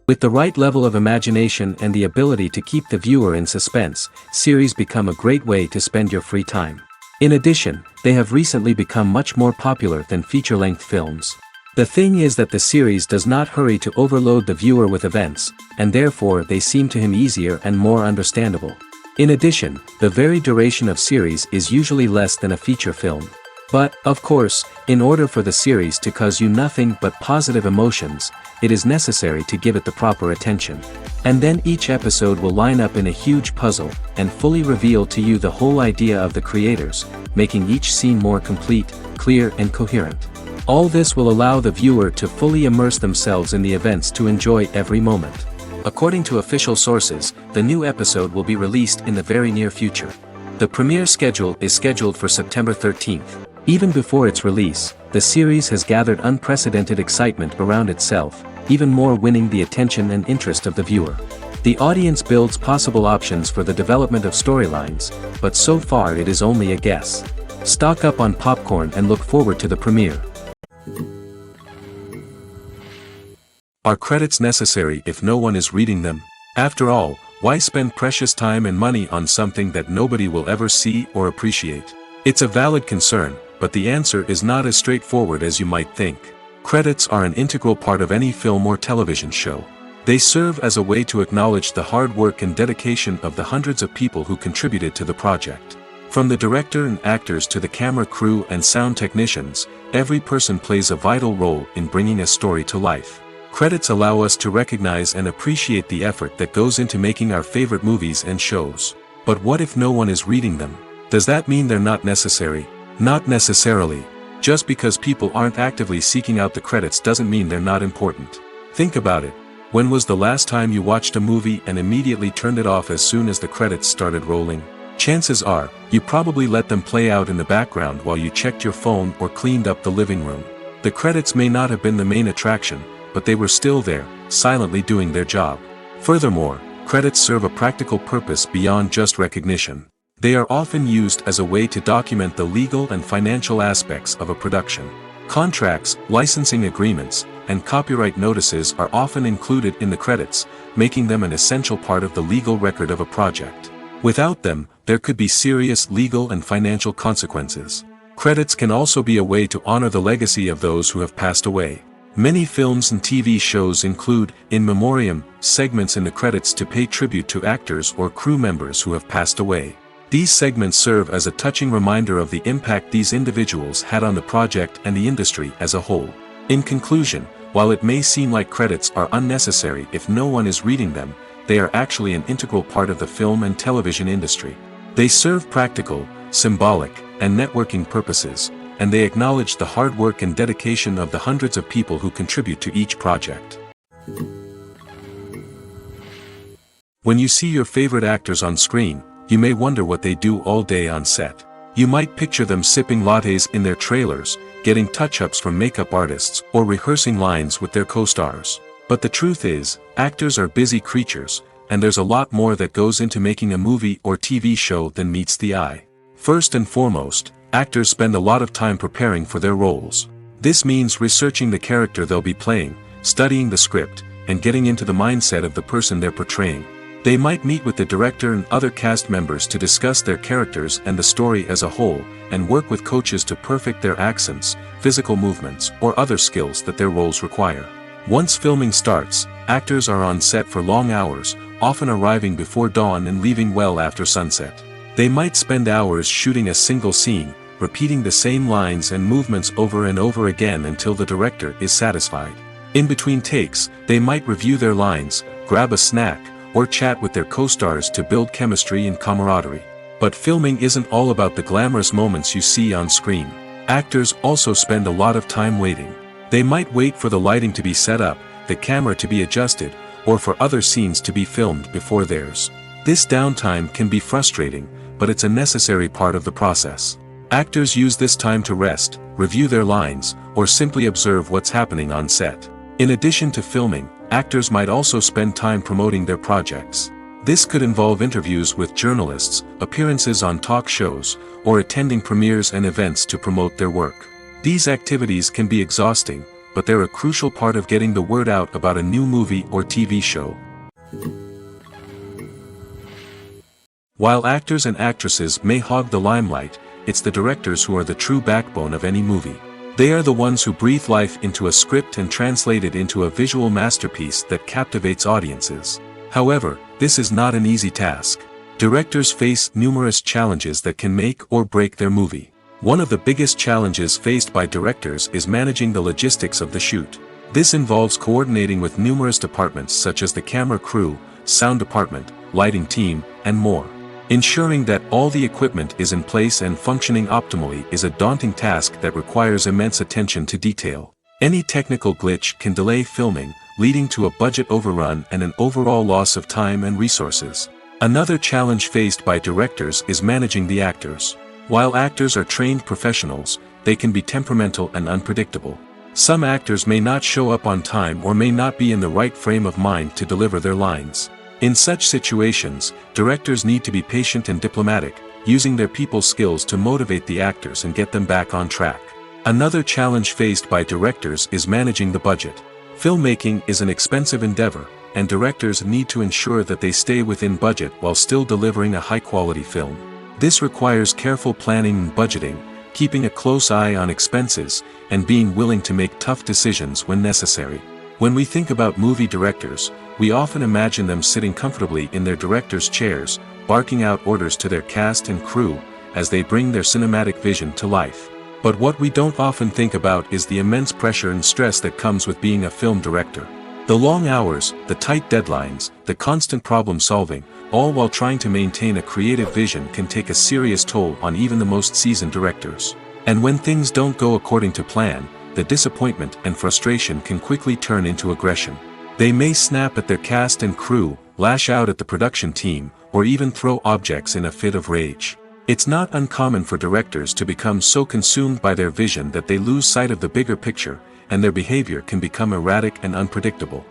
With the right level of imagination and the ability to keep the viewer in suspense, series become a great way to spend your free time. In addition, they have recently become much more popular than feature-length films. The thing is that the series does not hurry to overload the viewer with events, and therefore they seem to him easier and more understandable. In addition, the very duration of series is usually less than a feature film. But, of course, in order for the series to cause you nothing but positive emotions, it is necessary to give it the proper attention. And then each episode will line up in a huge puzzle, and fully reveal to you the whole idea of the creators, making each scene more complete, clear and coherent. All this will allow the viewer to fully immerse themselves in the events to enjoy every moment. According to official sources, the new episode will be released in the very near future. The premiere schedule is scheduled for September 13th. Even before its release, the series has gathered unprecedented excitement around itself, even more winning the attention and interest of the viewer. The audience builds possible options for the development of storylines, but so far it is only a guess. Stock up on popcorn and look forward to the premiere. Are credits necessary if no one is reading them? After all, why spend precious time and money on something that nobody will ever see or appreciate? It's a valid concern, but the answer is not as straightforward as you might think. Credits are an integral part of any film or television show. They serve as a way to acknowledge the hard work and dedication of the hundreds of people who contributed to the project. From the director and actors to the camera crew and sound technicians, every person plays a vital role in bringing a story to life. Credits allow us to recognize and appreciate the effort that goes into making our favorite movies and shows. But what if no one is reading them? Does that mean they're not necessary? Not necessarily. Just because people aren't actively seeking out the credits doesn't mean they're not important. Think about it. When was the last time you watched a movie and immediately turned it off as soon as the credits started rolling? Chances are, you probably let them play out in the background while you checked your phone or cleaned up the living room. The credits may not have been the main attraction, but they were still there, silently doing their job. Furthermore, credits serve a practical purpose beyond just recognition. They are often used as a way to document the legal and financial aspects of a production. Contracts, licensing agreements, and copyright notices are often included in the credits, making them an essential part of the legal record of a project. Without them, there could be serious legal and financial consequences. Credits can also be a way to honor the legacy of those who have passed away. Many films and TV shows include, in memoriam, segments in the credits to pay tribute to actors or crew members who have passed away. These segments serve as a touching reminder of the impact these individuals had on the project and the industry as a whole. In conclusion, while it may seem like credits are unnecessary if no one is reading them, they are actually an integral part of the film and television industry. They serve practical, symbolic, and networking purposes, and they acknowledge the hard work and dedication of the hundreds of people who contribute to each project. When you see your favorite actors on screen, you may wonder what they do all day on set. You might picture them sipping lattes in their trailers, getting touch-ups from makeup artists, or rehearsing lines with their co-stars. But the truth is, actors are busy creatures, and there's a lot more that goes into making a movie or TV show than meets the eye. First and foremost, actors spend a lot of time preparing for their roles. This means researching the character they'll be playing, studying the script, and getting into the mindset of the person they're portraying. They might meet with the director and other cast members to discuss their characters and the story as a whole, and work with coaches to perfect their accents, physical movements, or other skills that their roles require. Once filming starts, actors are on set for long hours, often arriving before dawn and leaving well after sunset. They might spend hours shooting a single scene, repeating the same lines and movements over and over again until the director is satisfied. In between takes, they might review their lines, grab a snack, or chat with their co-stars to build chemistry and camaraderie. But filming isn't all about the glamorous moments you see on screen. Actors also spend a lot of time waiting. They might wait for the lighting to be set up, the camera to be adjusted, or for other scenes to be filmed before theirs. This downtime can be frustrating, but it's a necessary part of the process. Actors use this time to rest, review their lines, or simply observe what's happening on set. In addition to filming, actors might also spend time promoting their projects. This could involve interviews with journalists, appearances on talk shows, or attending premieres and events to promote their work. These activities can be exhausting, but they're a crucial part of getting the word out about a new movie or TV show. While actors and actresses may hog the limelight, it's the directors who are the true backbone of any movie. They are the ones who breathe life into a script and translate it into a visual masterpiece that captivates audiences. However, this is not an easy task. Directors face numerous challenges that can make or break their movie. One of the biggest challenges faced by directors is managing the logistics of the shoot. This involves coordinating with numerous departments such as the camera crew, sound department, lighting team, and more. Ensuring that all the equipment is in place and functioning optimally is a daunting task that requires immense attention to detail. Any technical glitch can delay filming, leading to a budget overrun and an overall loss of time and resources. Another challenge faced by directors is managing the actors. While actors are trained professionals, they can be temperamental and unpredictable. Some actors may not show up on time or may not be in the right frame of mind to deliver their lines. In such situations, directors need to be patient and diplomatic, using their people skills to motivate the actors and get them back on track. Another challenge faced by directors is managing the budget. Filmmaking is an expensive endeavor, and directors need to ensure that they stay within budget while still delivering a high-quality film. This requires careful planning and budgeting, keeping a close eye on expenses, and being willing to make tough decisions when necessary. When we think about movie directors, we often imagine them sitting comfortably in their director's chairs, barking out orders to their cast and crew, as they bring their cinematic vision to life. But what we don't often think about is the immense pressure and stress that comes with being a film director. The long hours, the tight deadlines, the constant problem solving, all while trying to maintain a creative vision can take a serious toll on even the most seasoned directors. And when things don't go according to plan, the disappointment and frustration can quickly turn into aggression. They may snap at their cast and crew, lash out at the production team, or even throw objects in a fit of rage. It's not uncommon for directors to become so consumed by their vision that they lose sight of the bigger picture, and their behavior can become erratic and unpredictable.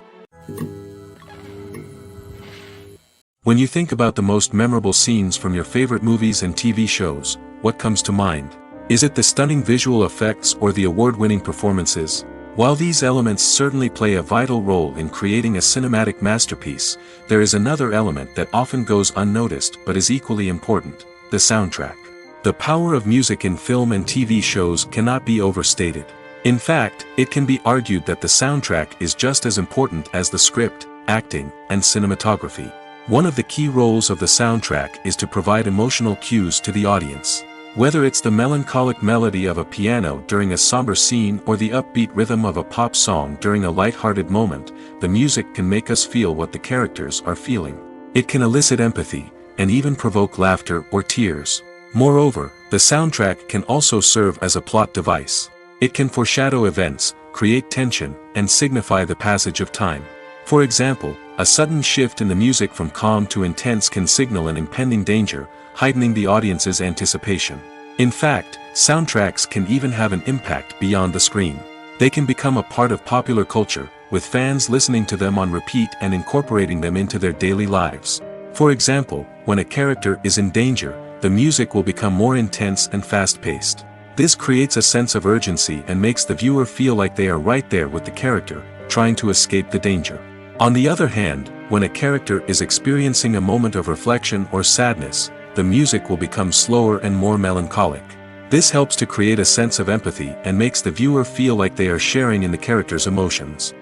When you think about the most memorable scenes from your favorite movies and TV shows, what comes to mind? Is it the stunning visual effects or the award-winning performances? While these elements certainly play a vital role in creating a cinematic masterpiece, there is another element that often goes unnoticed but is equally important: the soundtrack. The power of music in film and TV shows cannot be overstated. In fact, it can be argued that the soundtrack is just as important as the script, acting, and cinematography. One of the key roles of the soundtrack is to provide emotional cues to the audience. Whether it's the melancholic melody of a piano during a somber scene or the upbeat rhythm of a pop song during a light-hearted moment, the music can make us feel what the characters are feeling. It can elicit empathy, and even provoke laughter or tears. Moreover, the soundtrack can also serve as a plot device. It can foreshadow events, create tension, and signify the passage of time. For example, a sudden shift in the music from calm to intense can signal an impending danger, heightening the audience's anticipation. In fact, soundtracks can even have an impact beyond the screen. They can become a part of popular culture, with fans listening to them on repeat and incorporating them into their daily lives. For example, when a character is in danger, the music will become more intense and fast-paced. This creates a sense of urgency and makes the viewer feel like they are right there with the character, trying to escape the danger. On the other hand, when a character is experiencing a moment of reflection or sadness, the music will become slower and more melancholic. This helps to create a sense of empathy and makes the viewer feel like they are sharing in the character's emotions.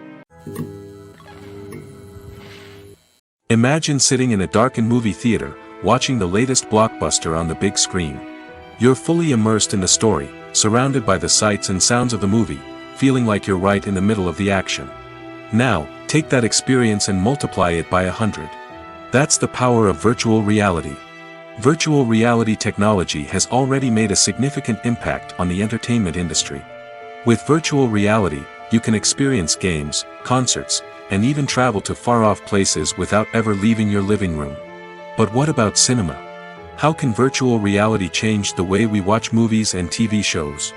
Imagine sitting in a darkened movie theater, watching the latest blockbuster on the big screen. You're fully immersed in the story, surrounded by the sights and sounds of the movie, feeling like you're right in the middle of the action. Now, take that experience and multiply it by 100. That's the power of virtual reality. Virtual reality technology has already made a significant impact on the entertainment industry. With virtual reality, you can experience games, concerts, and even travel to far-off places without ever leaving your living room. But what about cinema? How can virtual reality change the way we watch movies and TV shows?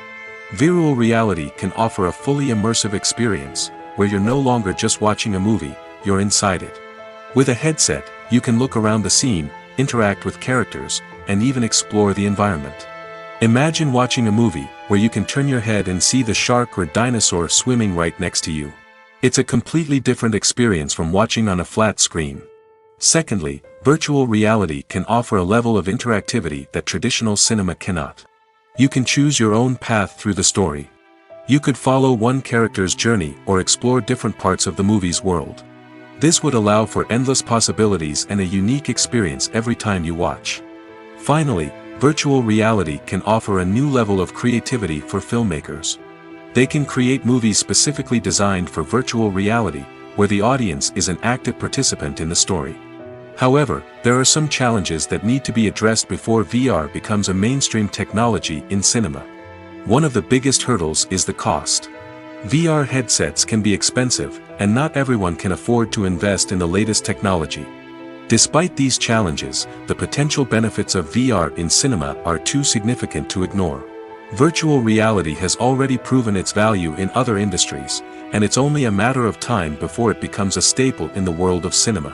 Virtual reality can offer a fully immersive experience, where you're no longer just watching a movie, you're inside it. With a headset, you can look around the scene, interact with characters, and even explore the environment. Imagine watching a movie, where you can turn your head and see the shark or dinosaur swimming right next to you. It's a completely different experience from watching on a flat screen. Secondly, virtual reality can offer a level of interactivity that traditional cinema cannot. You can choose your own path through the story. You could follow one character's journey or explore different parts of the movie's world. This would allow for endless possibilities and a unique experience every time you watch. Finally, virtual reality can offer a new level of creativity for filmmakers. They can create movies specifically designed for virtual reality, where the audience is an active participant in the story. However, there are some challenges that need to be addressed before VR becomes a mainstream technology in cinema. One of the biggest hurdles is the cost. VR headsets can be expensive, and not everyone can afford to invest in the latest technology. Despite these challenges, the potential benefits of VR in cinema are too significant to ignore. Virtual reality has already proven its value in other industries, and it's only a matter of time before it becomes a staple in the world of cinema.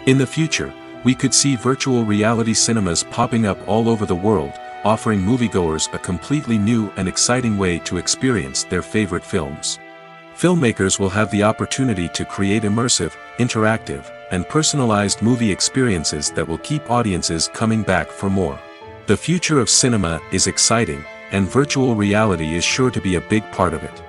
In the future, we could see virtual reality cinemas popping up all over the world, offering moviegoers a completely new and exciting way to experience their favorite films. Filmmakers will have the opportunity to create immersive, interactive, and personalized movie experiences that will keep audiences coming back for more. The future of cinema is exciting, and virtual reality is sure to be a big part of it.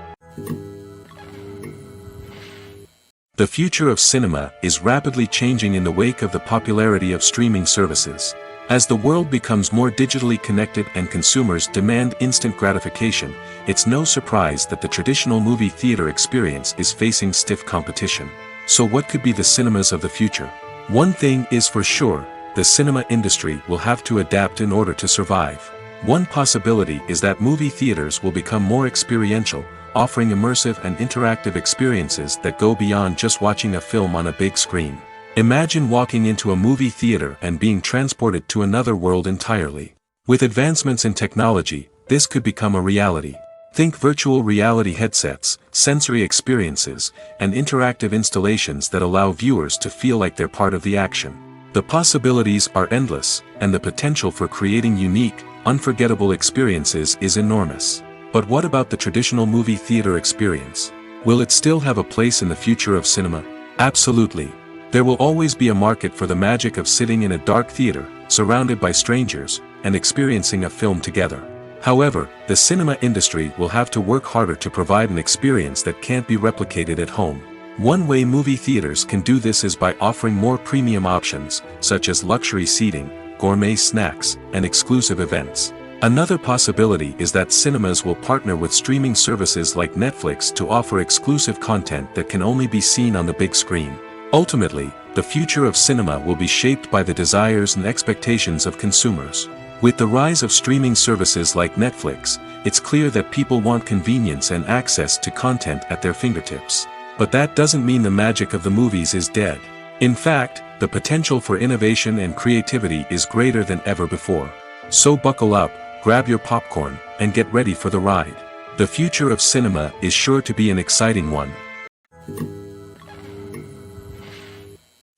The future of cinema is rapidly changing in the wake of the popularity of streaming services. As the world becomes more digitally connected and consumers demand instant gratification, it's no surprise that the traditional movie theater experience is facing stiff competition. So what could be the cinemas of the future? One thing is for sure, the cinema industry will have to adapt in order to survive. One possibility is that movie theaters will become more experiential, offering immersive and interactive experiences that go beyond just watching a film on a big screen. Imagine walking into a movie theater and being transported to another world entirely. With advancements in technology, this could become a reality. Think virtual reality headsets, sensory experiences, and interactive installations that allow viewers to feel like they're part of the action. The possibilities are endless, and the potential for creating unique, unforgettable experiences is enormous. But what about the traditional movie theater experience? Will it still have a place in the future of cinema? Absolutely. There will always be a market for the magic of sitting in a dark theater, surrounded by strangers, and experiencing a film together. However, the cinema industry will have to work harder to provide an experience that can't be replicated at home. One way movie theaters can do this is by offering more premium options, such as luxury seating, gourmet snacks, and exclusive events. Another possibility is that cinemas will partner with streaming services like Netflix to offer exclusive content that can only be seen on the big screen. Ultimately, the future of cinema will be shaped by the desires and expectations of consumers. With the rise of streaming services like Netflix, it's clear that people want convenience and access to content at their fingertips. But that doesn't mean the magic of the movies is dead. In fact, the potential for innovation and creativity is greater than ever before. So buckle up, grab your popcorn, and get ready for the ride. The future of cinema is sure to be an exciting one.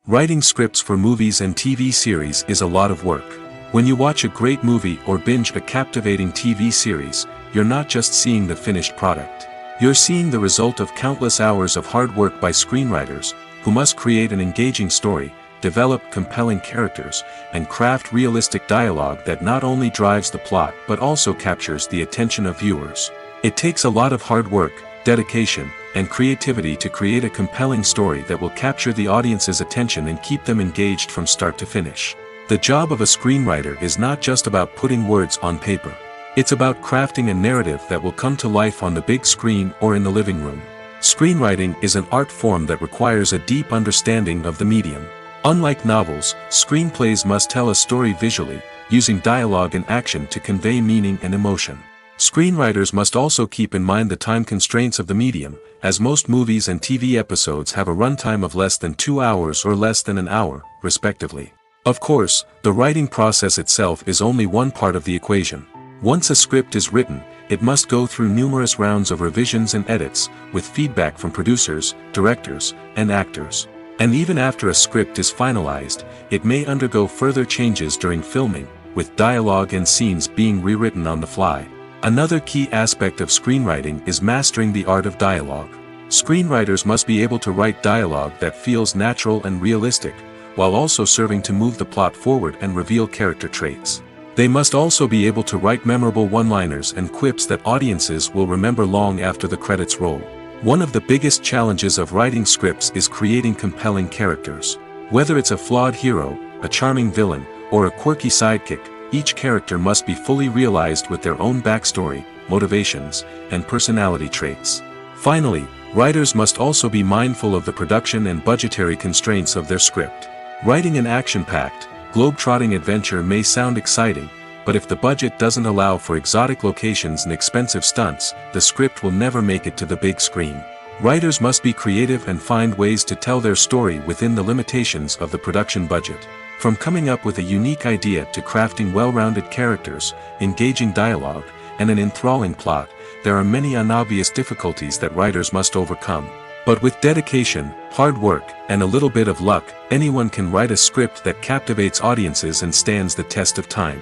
Writing scripts for movies and TV series is a lot of work. When you watch a great movie or binge a captivating TV series, you're not just seeing the finished product. You're seeing the result of countless hours of hard work by screenwriters, who must create an engaging story, develop compelling characters, and craft realistic dialogue that not only drives the plot but also captures the attention of viewers. It takes a lot of hard work, dedication, and creativity to create a compelling story that will capture the audience's attention and keep them engaged from start to finish. The job of a screenwriter is not just about putting words on paper. It's about crafting a narrative that will come to life on the big screen or in the living room. Screenwriting is an art form that requires a deep understanding of the medium. Unlike novels, screenplays must tell a story visually, using dialogue and action to convey meaning and emotion. Screenwriters must also keep in mind the time constraints of the medium, as most movies and TV episodes have a runtime of less than 2 hours or less than an hour, respectively. Of course, the writing process itself is only one part of the equation. Once a script is written, it must go through numerous rounds of revisions and edits, with feedback from producers, directors, and actors. And even after a script is finalized, it may undergo further changes during filming, with dialogue and scenes being rewritten on the fly. Another key aspect of screenwriting is mastering the art of dialogue. Screenwriters must be able to write dialogue that feels natural and realistic, while also serving to move the plot forward and reveal character traits. They must also be able to write memorable one-liners and quips that audiences will remember long after the credits roll. One of the biggest challenges of writing scripts is creating compelling characters. Whether it's a flawed hero, a charming villain, or a quirky sidekick, each character must be fully realized with their own backstory, motivations, and personality traits. Finally, writers must also be mindful of the production and budgetary constraints of their script. Writing an action-packed, globe-trotting adventure may sound exciting, but if the budget doesn't allow for exotic locations and expensive stunts, the script will never make it to the big screen. Writers must be creative and find ways to tell their story within the limitations of the production budget. From coming up with a unique idea to crafting well-rounded characters, engaging dialogue, and an enthralling plot, there are many unobvious difficulties that writers must overcome. But with dedication, hard work, and a little bit of luck, anyone can write a script that captivates audiences and stands the test of time.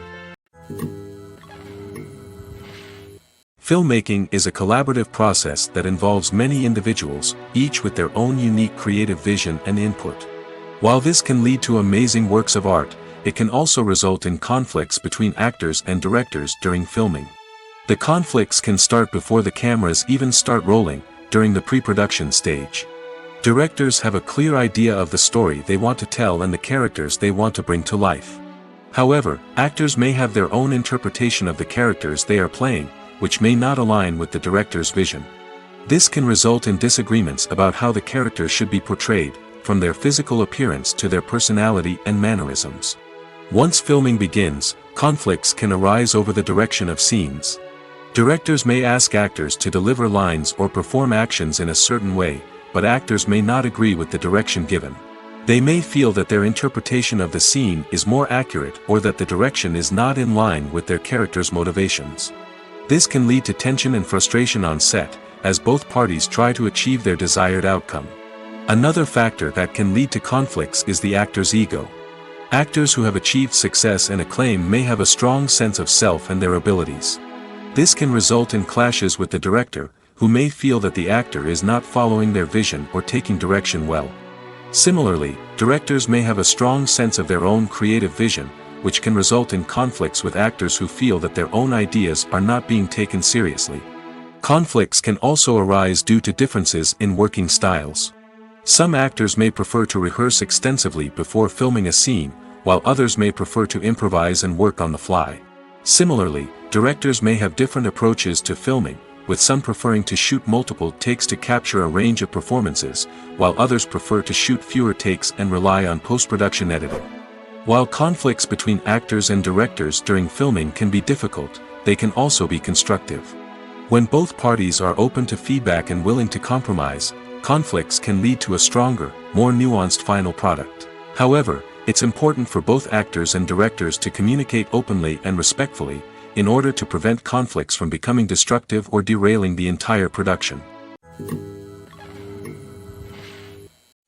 Filmmaking is a collaborative process that involves many individuals, each with their own unique creative vision and input. While this can lead to amazing works of art, it can also result in conflicts between actors and directors during filming. The conflicts can start before the cameras even start rolling, during the pre-production stage. Directors have a clear idea of the story they want to tell and the characters they want to bring to life. However, actors may have their own interpretation of the characters they are playing, which may not align with the director's vision. This can result in disagreements about how the characters should be portrayed, from their physical appearance to their personality and mannerisms. Once filming begins, conflicts can arise over the direction of scenes. Directors may ask actors to deliver lines or perform actions in a certain way, but actors may not agree with the direction given. They may feel that their interpretation of the scene is more accurate or that the direction is not in line with their character's motivations. This can lead to tension and frustration on set, as both parties try to achieve their desired outcome. Another factor that can lead to conflicts is the actor's ego. Actors who have achieved success and acclaim may have a strong sense of self and their abilities. This can result in clashes with the director, who may feel that the actor is not following their vision or taking direction well. Similarly, directors may have a strong sense of their own creative vision, which can result in conflicts with actors who feel that their own ideas are not being taken seriously. Conflicts can also arise due to differences in working styles. Some actors may prefer to rehearse extensively before filming a scene, while others may prefer to improvise and work on the fly. Similarly, directors may have different approaches to filming, with some preferring to shoot multiple takes to capture a range of performances, while others prefer to shoot fewer takes and rely on post-production editing. While conflicts between actors and directors during filming can be difficult, they can also be constructive. When both parties are open to feedback and willing to compromise, conflicts can lead to a stronger, more nuanced final product. However, it's important for both actors and directors to communicate openly and respectfully, in order to prevent conflicts from becoming destructive or derailing the entire production.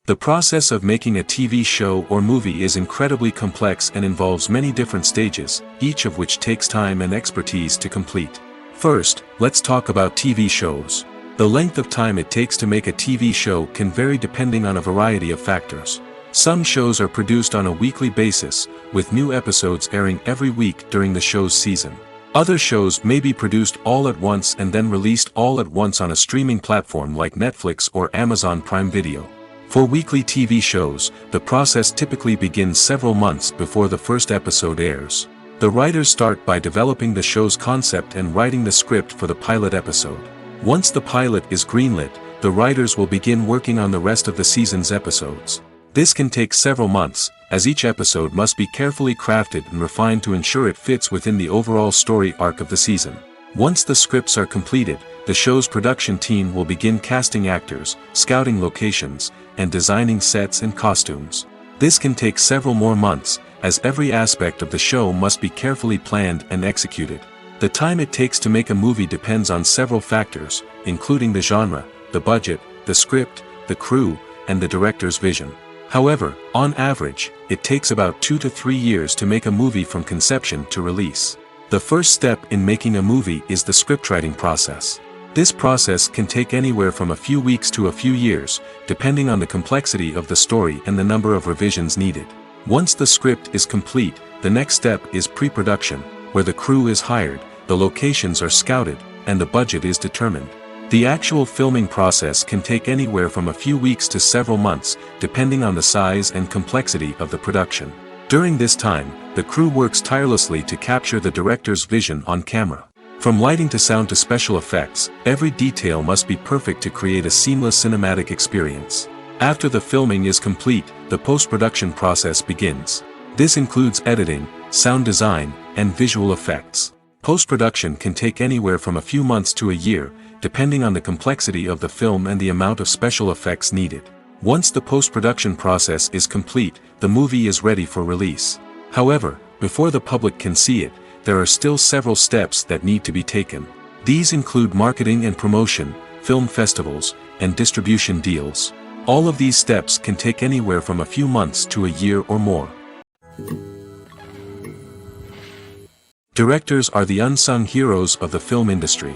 The process of making a TV show or movie is incredibly complex and involves many different stages, each of which takes time and expertise to complete. First, let's talk about TV shows. The length of time it takes to make a TV show can vary depending on a variety of factors. Some shows are produced on a weekly basis, with new episodes airing every week during the show's season. Other shows may be produced all at once and then released all at once on a streaming platform like Netflix or Amazon Prime Video. For weekly TV shows, the process typically begins several months before the first episode airs. The writers start by developing the show's concept and writing the script for the pilot episode. Once the pilot is greenlit, the writers will begin working on the rest of the season's episodes. This can take several months, as each episode must be carefully crafted and refined to ensure it fits within the overall story arc of the season. Once the scripts are completed, the show's production team will begin casting actors, scouting locations, and designing sets and costumes. This can take several more months, as every aspect of the show must be carefully planned and executed. The time it takes to make a movie depends on several factors, including the genre, the budget, the script, the crew, and the director's vision. However, on average, it takes about 2 to 3 years to make a movie from conception to release. The first step in making a movie is the scriptwriting process. This process can take anywhere from a few weeks to a few years, depending on the complexity of the story and the number of revisions needed. Once the script is complete, the next step is pre-production, where the crew is hired, the locations are scouted, and the budget is determined. The actual filming process can take anywhere from a few weeks to several months, depending on the size and complexity of the production. During this time, the crew works tirelessly to capture the director's vision on camera. From lighting to sound to special effects, every detail must be perfect to create a seamless cinematic experience. After the filming is complete, the post-production process begins. This includes editing, sound design, and visual effects. Post-production can take anywhere from a few months to a year, depending on the complexity of the film and the amount of special effects needed. Once the post-production process is complete, the movie is ready for release. However, before the public can see it, there are still several steps that need to be taken. These include marketing and promotion, film festivals, and distribution deals. All of these steps can take anywhere from a few months to a year or more. Directors are the unsung heroes of the film industry.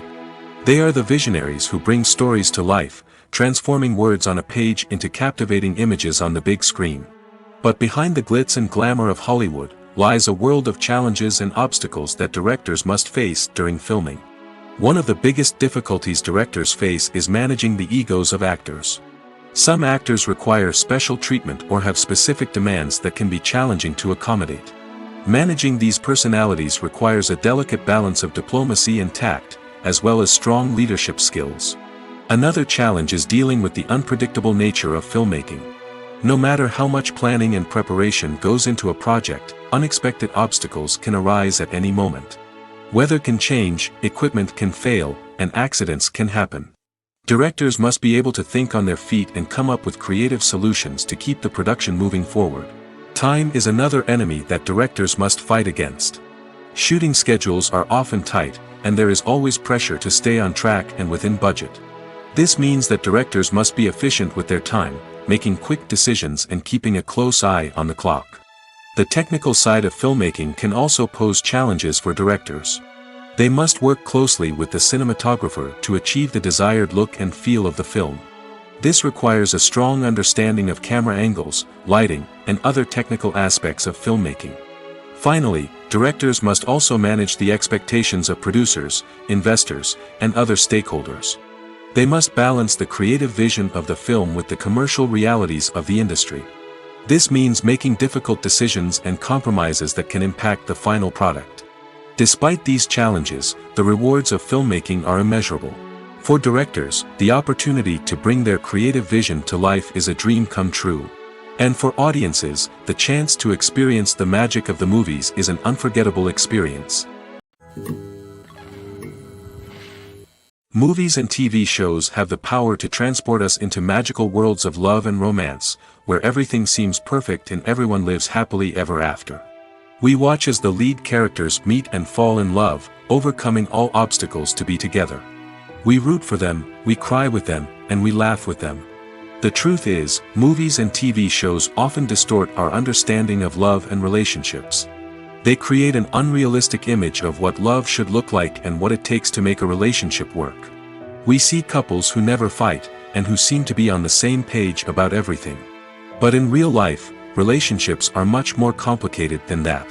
They are the visionaries who bring stories to life, transforming words on a page into captivating images on the big screen. But behind the glitz and glamour of Hollywood, lies a world of challenges and obstacles that directors must face during filming. One of the biggest difficulties directors face is managing the egos of actors. Some actors require special treatment or have specific demands that can be challenging to accommodate. Managing these personalities requires a delicate balance of diplomacy and tact, as well as strong leadership skills. Another challenge is dealing with the unpredictable nature of filmmaking. No matter how much planning and preparation goes into a project, unexpected obstacles can arise at any moment. Weather can change, equipment can fail, and accidents can happen. Directors must be able to think on their feet and come up with creative solutions to keep the production moving forward. Time is another enemy that directors must fight against. Shooting schedules are often tight, and there is always pressure to stay on track and within budget. This means that directors must be efficient with their time, making quick decisions and keeping a close eye on the clock. The technical side of filmmaking can also pose challenges for directors. They must work closely with the cinematographer to achieve the desired look and feel of the film. This requires a strong understanding of camera angles, lighting, and other technical aspects of filmmaking. Finally, directors must also manage the expectations of producers, investors, and other stakeholders. They must balance the creative vision of the film with the commercial realities of the industry. This means making difficult decisions and compromises that can impact the final product. Despite these challenges, the rewards of filmmaking are immeasurable. For directors, the opportunity to bring their creative vision to life is a dream come true. And for audiences, the chance to experience the magic of the movies is an unforgettable experience. Movies and TV shows have the power to transport us into magical worlds of love and romance, where everything seems perfect and everyone lives happily ever after. We watch as the lead characters meet and fall in love, overcoming all obstacles to be together. We root for them, we cry with them, and we laugh with them. The truth is, movies and TV shows often distort our understanding of love and relationships. They create an unrealistic image of what love should look like and what it takes to make a relationship work. We see couples who never fight, and who seem to be on the same page about everything. But in real life, relationships are much more complicated than that.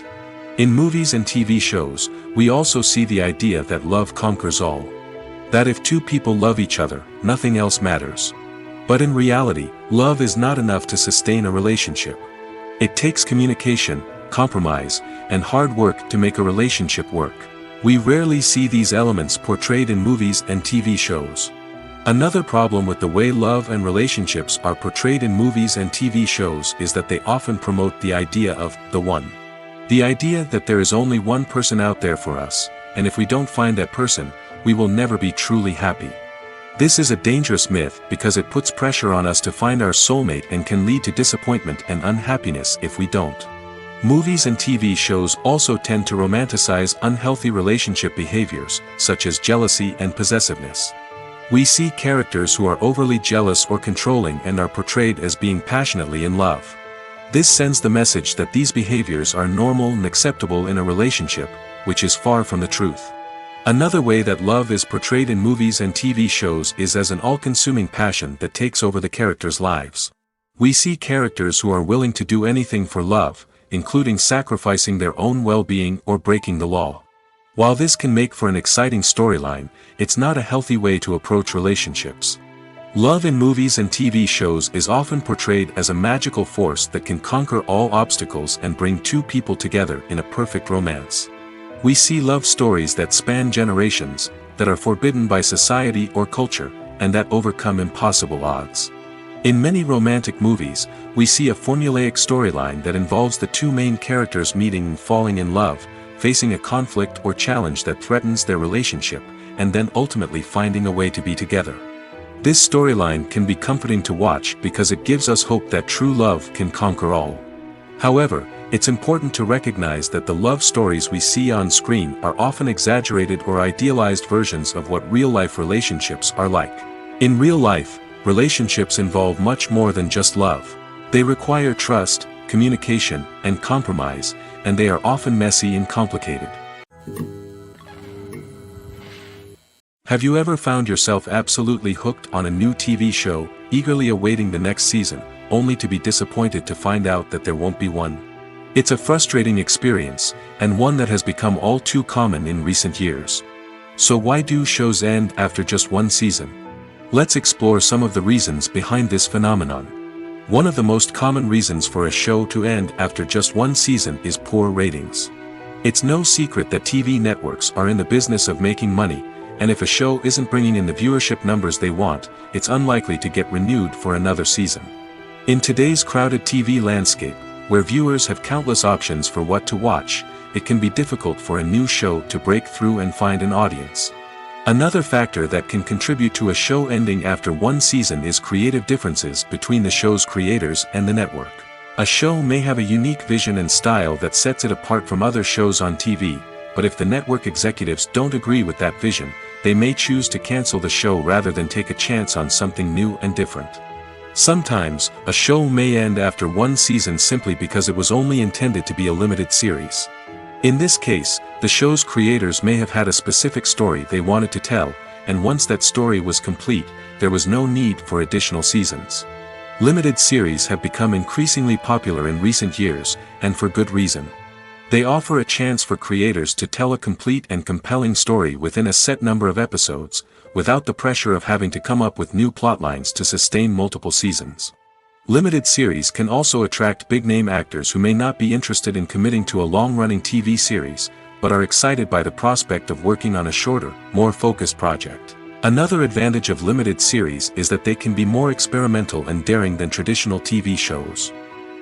In movies and TV shows, we also see the idea that love conquers all. That if two people love each other, nothing else matters. But in reality, love is not enough to sustain a relationship. It takes communication, compromise, and hard work to make a relationship work. We rarely see these elements portrayed in movies and TV shows. Another problem with the way love and relationships are portrayed in movies and TV shows is that they often promote the idea of the one. The idea that there is only one person out there for us, and if we don't find that person, we will never be truly happy. This is a dangerous myth because it puts pressure on us to find our soulmate and can lead to disappointment and unhappiness if we don't. Movies and TV shows also tend to romanticize unhealthy relationship behaviors, such as jealousy and possessiveness. We see characters who are overly jealous or controlling and are portrayed as being passionately in love. This sends the message that these behaviors are normal and acceptable in a relationship, which is far from the truth. Another way that love is portrayed in movies and TV shows is as an all-consuming passion that takes over the characters' lives. We see characters who are willing to do anything for love, including sacrificing their own well-being or breaking the law. While this can make for an exciting storyline, it's not a healthy way to approach relationships. Love in movies and TV shows is often portrayed as a magical force that can conquer all obstacles and bring two people together in a perfect romance. We see love stories that span generations, that are forbidden by society or culture, and that overcome impossible odds. In many romantic movies, we see a formulaic storyline that involves the two main characters meeting and falling in love, facing a conflict or challenge that threatens their relationship, and then ultimately finding a way to be together. This storyline can be comforting to watch because it gives us hope that true love can conquer all. However, it's important to recognize that the love stories we see on screen are often exaggerated or idealized versions of what real-life relationships are like. In real life, relationships involve much more than just love. They require trust, communication, and compromise, and they are often messy and complicated. Have you ever found yourself absolutely hooked on a new TV show, eagerly awaiting the next season, only to be disappointed to find out that there won't be one? It's a frustrating experience, and one that has become all too common in recent years. So why do shows end after just one season? Let's explore some of the reasons behind this phenomenon. One of the most common reasons for a show to end after just one season is poor ratings. It's no secret that TV networks are in the business of making money, and if a show isn't bringing in the viewership numbers they want, it's unlikely to get renewed for another season. In today's crowded TV landscape, where viewers have countless options for what to watch, it can be difficult for a new show to break through and find an audience. Another factor that can contribute to a show ending after one season is creative differences between the show's creators and the network. A show may have a unique vision and style that sets it apart from other shows on TV, but if the network executives don't agree with that vision, they may choose to cancel the show rather than take a chance on something new and different. Sometimes, a show may end after one season simply because it was only intended to be a limited series. In this case, the show's creators may have had a specific story they wanted to tell, and once that story was complete, there was no need for additional seasons. Limited series have become increasingly popular in recent years, and for good reason. They offer a chance for creators to tell a complete and compelling story within a set number of episodes, without the pressure of having to come up with new plotlines to sustain multiple seasons. Limited series can also attract big-name actors who may not be interested in committing to a long-running TV series, but are excited by the prospect of working on a shorter, more focused project. Another advantage of limited series is that they can be more experimental and daring than traditional TV shows.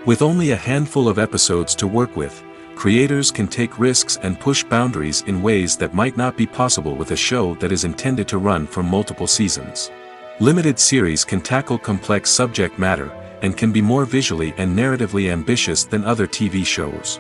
With only a handful of episodes to work with, creators can take risks and push boundaries in ways that might not be possible with a show that is intended to run for multiple seasons. Limited series can tackle complex subject matter, and can be more visually and narratively ambitious than other TV shows.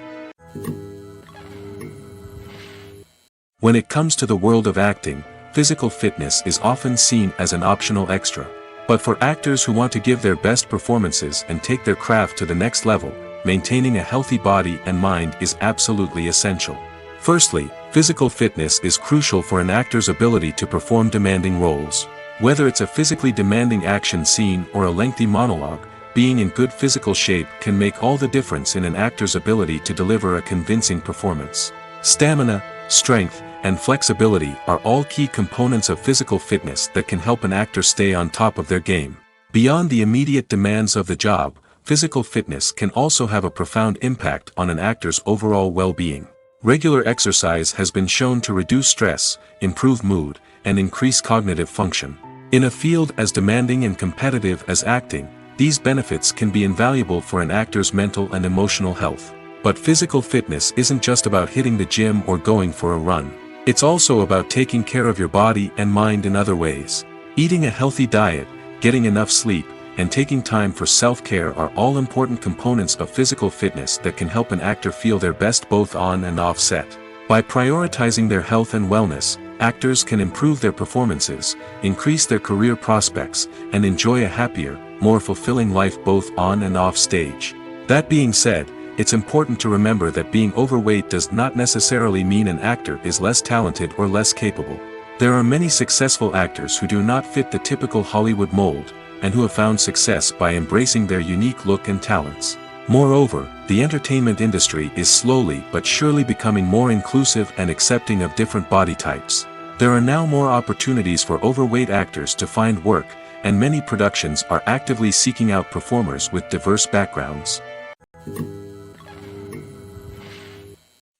When it comes to the world of acting, physical fitness is often seen as an optional extra. But for actors who want to give their best performances and take their craft to the next level, maintaining a healthy body and mind is absolutely essential. Firstly, physical fitness is crucial for an actor's ability to perform demanding roles. Whether it's a physically demanding action scene or a lengthy monologue, being in good physical shape can make all the difference in an actor's ability to deliver a convincing performance. Stamina, strength, and flexibility are all key components of physical fitness that can help an actor stay on top of their game. Beyond the immediate demands of the job, physical fitness can also have a profound impact on an actor's overall well-being. Regular exercise has been shown to reduce stress, improve mood, and increase cognitive function. In a field as demanding and competitive as acting, these benefits can be invaluable for an actor's mental and emotional health. But physical fitness isn't just about hitting the gym or going for a run. It's also about taking care of your body and mind in other ways. Eating a healthy diet, getting enough sleep, and taking time for self-care are all important components of physical fitness that can help an actor feel their best both on and off set. By prioritizing their health and wellness, actors can improve their performances, increase their career prospects, and enjoy a happier, more fulfilling life both on and off stage. That being said, it's important to remember that being overweight does not necessarily mean an actor is less talented or less capable. There are many successful actors who do not fit the typical Hollywood mold, and who have found success by embracing their unique look and talents. Moreover, the entertainment industry is slowly but surely becoming more inclusive and accepting of different body types. There are now more opportunities for overweight actors to find work, and many productions are actively seeking out performers with diverse backgrounds.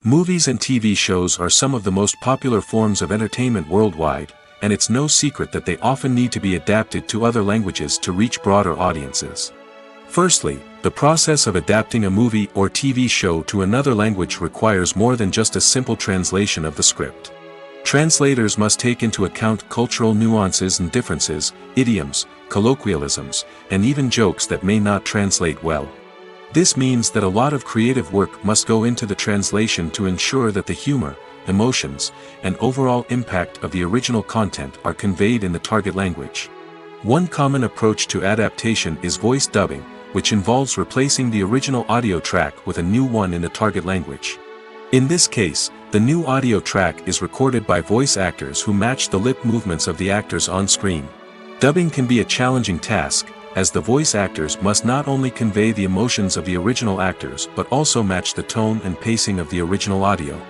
Movies and TV shows are some of the most popular forms of entertainment worldwide, and it's no secret that they often need to be adapted to other languages to reach broader audiences. Firstly, the process of adapting a movie or TV show to another language requires more than just a simple translation of the script. Translators must take into account cultural nuances and differences, idioms, colloquialisms, and even jokes that may not translate well. This means that a lot of creative work must go into the translation to ensure that the humor, emotions, and overall impact of the original content are conveyed in the target language. One common approach to adaptation is voice dubbing, which involves replacing the original audio track with a new one in the target language. In this case, the new audio track is recorded by voice actors who match the lip movements of the actors on screen. Dubbing can be a challenging task, as the voice actors must not only convey the emotions of the original actors but also match the tone and pacing of the original audio.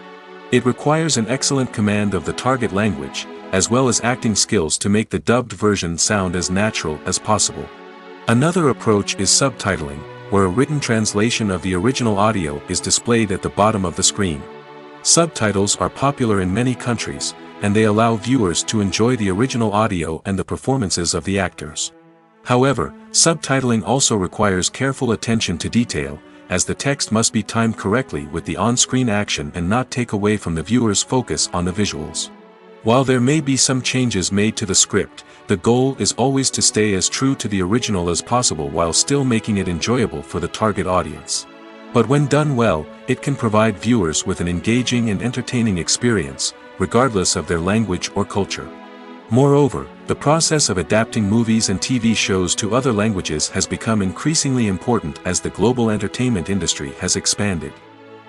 It requires an excellent command of the target language, as well as acting skills to make the dubbed version sound as natural as possible. Another approach is subtitling, where a written translation of the original audio is displayed at the bottom of the screen. Subtitles are popular in many countries, and they allow viewers to enjoy the original audio and the performances of the actors. However, subtitling also requires careful attention to detail, as the text must be timed correctly with the on-screen action and not take away from the viewer's focus on the visuals. While there may be some changes made to the script, the goal is always to stay as true to the original as possible while still making it enjoyable for the target audience. But when done well, it can provide viewers with an engaging and entertaining experience, regardless of their language or culture. Moreover, the process of adapting movies and TV shows to other languages has become increasingly important as the global entertainment industry has expanded.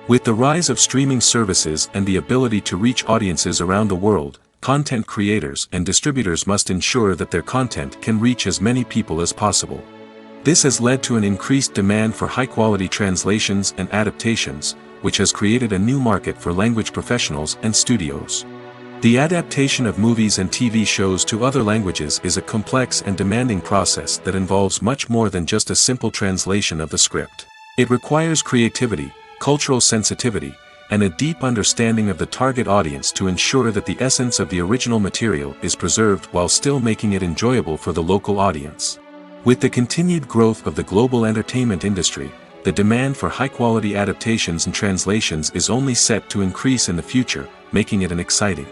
With the rise of streaming services and the ability to reach audiences around the world, content creators and distributors must ensure that their content can reach as many people as possible. This has led to an increased demand for high-quality translations and adaptations, which has created a new market for language professionals and studios. The adaptation of movies and TV shows to other languages is a complex and demanding process that involves much more than just a simple translation of the script. It requires creativity, cultural sensitivity, and a deep understanding of the target audience to ensure that the essence of the original material is preserved while still making it enjoyable for the local audience. With the continued growth of the global entertainment industry, the demand for high-quality adaptations and translations is only set to increase in the future, making it an exciting.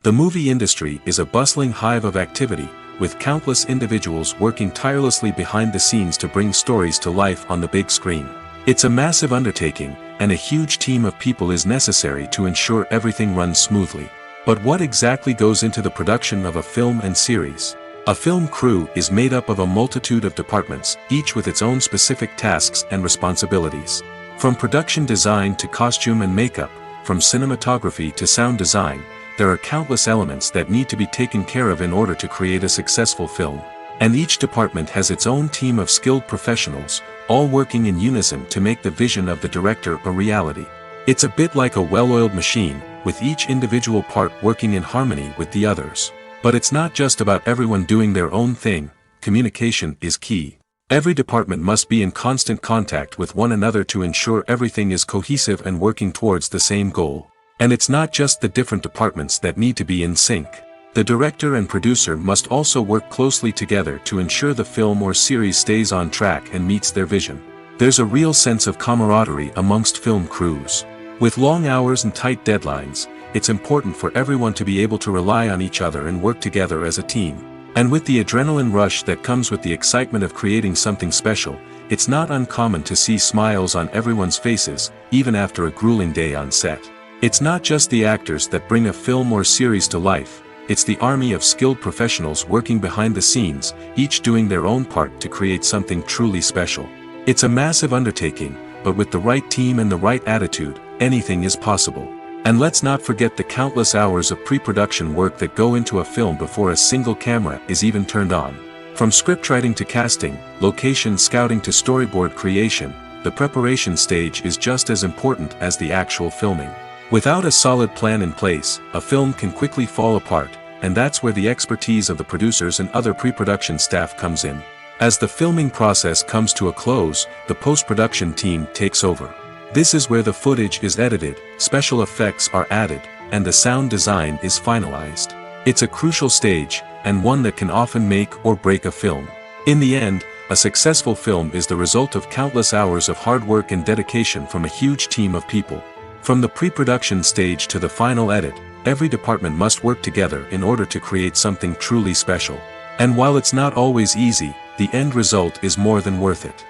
The movie industry is a bustling hive of activity, with countless individuals working tirelessly behind the scenes to bring stories to life on the big screen. It's a massive undertaking, and a huge team of people is necessary to ensure everything runs smoothly. But what exactly goes into the production of a film and series? A film crew is made up of a multitude of departments, each with its own specific tasks and responsibilities. From production design to costume and makeup, from cinematography to sound design, there are countless elements that need to be taken care of in order to create a successful film. And each department has its own team of skilled professionals, all working in unison to make the vision of the director a reality. It's a bit like a well-oiled machine, with each individual part working in harmony with the others. But it's not just about everyone doing their own thing, communication is key. Every department must be in constant contact with one another to ensure everything is cohesive and working towards the same goal. And it's not just the different departments that need to be in sync. The director and producer must also work closely together to ensure the film or series stays on track and meets their vision. There's a real sense of camaraderie amongst film crews. With long hours and tight deadlines, it's important for everyone to be able to rely on each other and work together as a team. And with the adrenaline rush that comes with the excitement of creating something special, it's not uncommon to see smiles on everyone's faces, even after a grueling day on set. It's not just the actors that bring a film or series to life, it's the army of skilled professionals working behind the scenes, each doing their own part to create something truly special. It's a massive undertaking, but with the right team and the right attitude, anything is possible. And let's not forget the countless hours of pre-production work that go into a film before a single camera is even turned on. From scriptwriting to casting, location scouting to storyboard creation, the preparation stage is just as important as the actual filming. Without a solid plan in place, a film can quickly fall apart, and that's where the expertise of the producers and other pre-production staff comes in. As the filming process comes to a close, the post-production team takes over. This is where the footage is edited, special effects are added, and the sound design is finalized. It's a crucial stage, and one that can often make or break a film. In the end, a successful film is the result of countless hours of hard work and dedication from a huge team of people. From the pre-production stage to the final edit, every department must work together in order to create something truly special. And while it's not always easy, the end result is more than worth it.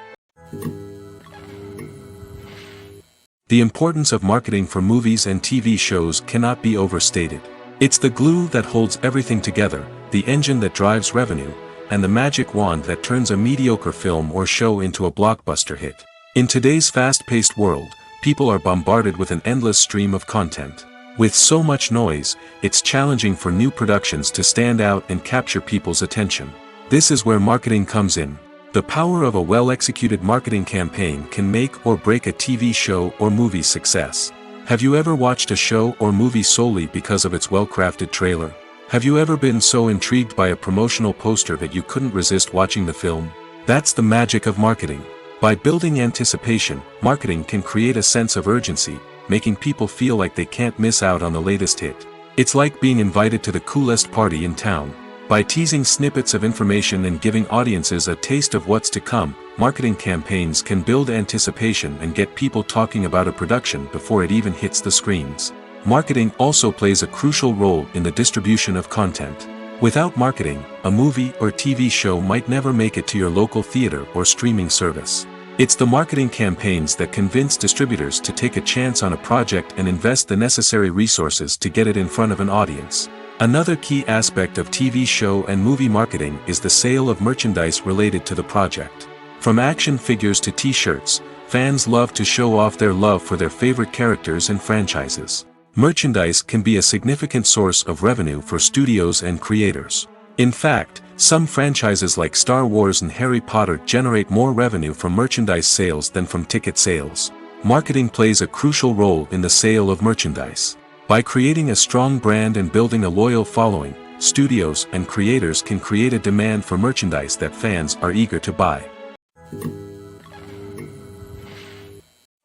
The importance of marketing for movies and TV shows cannot be overstated. It's the glue that holds everything together, the engine that drives revenue, and the magic wand that turns a mediocre film or show into a blockbuster hit. In today's fast-paced world, people are bombarded with an endless stream of content. With so much noise, it's challenging for new productions to stand out and capture people's attention. This is where marketing comes in. The power of a well-executed marketing campaign can make or break a TV show or movie's success. Have you ever watched a show or movie solely because of its well-crafted trailer? Have you ever been so intrigued by a promotional poster that you couldn't resist watching the film? That's the magic of marketing. By building anticipation, marketing can create a sense of urgency, making people feel like they can't miss out on the latest hit. It's like being invited to the coolest party in town. By teasing snippets of information and giving audiences a taste of what's to come, marketing campaigns can build anticipation and get people talking about a production before it even hits the screens. Marketing also plays a crucial role in the distribution of content. Without marketing, a movie or TV show might never make it to your local theater or streaming service. It's the marketing campaigns that convince distributors to take a chance on a project and invest the necessary resources to get it in front of an audience. Another key aspect of TV show and movie marketing is the sale of merchandise related to the project. From action figures to t-shirts, fans love to show off their love for their favorite characters and franchises. Merchandise can be a significant source of revenue for studios and creators. In fact, some franchises like Star Wars and Harry Potter generate more revenue from merchandise sales than from ticket sales. Marketing plays a crucial role in the sale of merchandise. By creating a strong brand and building a loyal following, studios and creators can create a demand for merchandise that fans are eager to buy.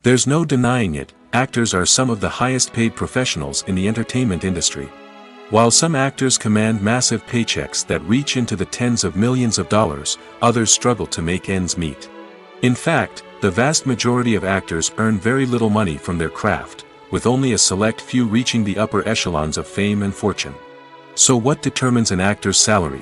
There's no denying it, actors are some of the highest paid professionals in the entertainment industry. While some actors command massive paychecks that reach into the tens of millions of dollars, others struggle to make ends meet. In fact, the vast majority of actors earn very little money from their craft, with only a select few reaching the upper echelons of fame and fortune. So what determines an actor's salary?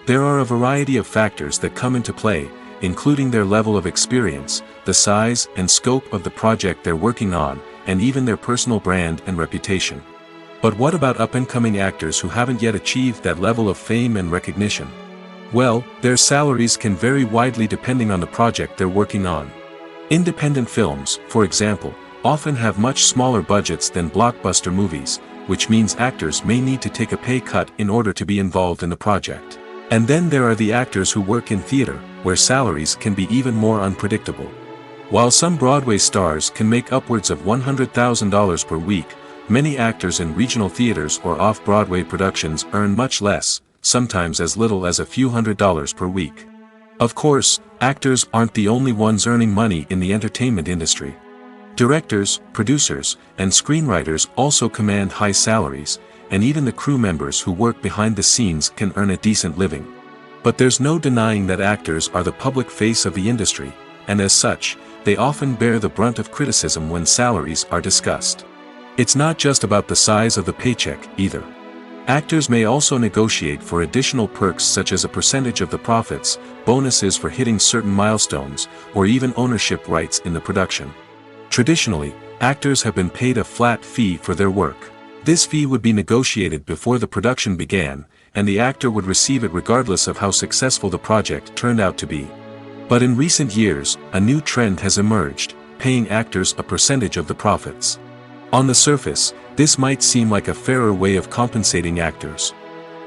There are a variety of factors that come into play, including their level of experience, the size and scope of the project they're working on, and even their personal brand and reputation. But what about up-and-coming actors who haven't yet achieved that level of fame and recognition? Well, their salaries can vary widely depending on the project they're working on. Independent films, for example, often have much smaller budgets than blockbuster movies, which means actors may need to take a pay cut in order to be involved in the project. And then there are the actors who work in theater, where salaries can be even more unpredictable. While some Broadway stars can make upwards of $100,000 per week, many actors in regional theaters or off-Broadway productions earn much less, sometimes as little as a few $100s per week. Of course, actors aren't the only ones earning money in the entertainment industry. Directors, producers, and screenwriters also command high salaries, and even the crew members who work behind the scenes can earn a decent living. But there's no denying that actors are the public face of the industry, and as such, they often bear the brunt of criticism when salaries are discussed. It's not just about the size of the paycheck, either. Actors may also negotiate for additional perks such as a percentage of the profits, bonuses for hitting certain milestones, or even ownership rights in the production. Traditionally, actors have been paid a flat fee for their work. This fee would be negotiated before the production began, and the actor would receive it regardless of how successful the project turned out to be. But in recent years, a new trend has emerged, paying actors a percentage of the profits. On the surface, this might seem like a fairer way of compensating actors.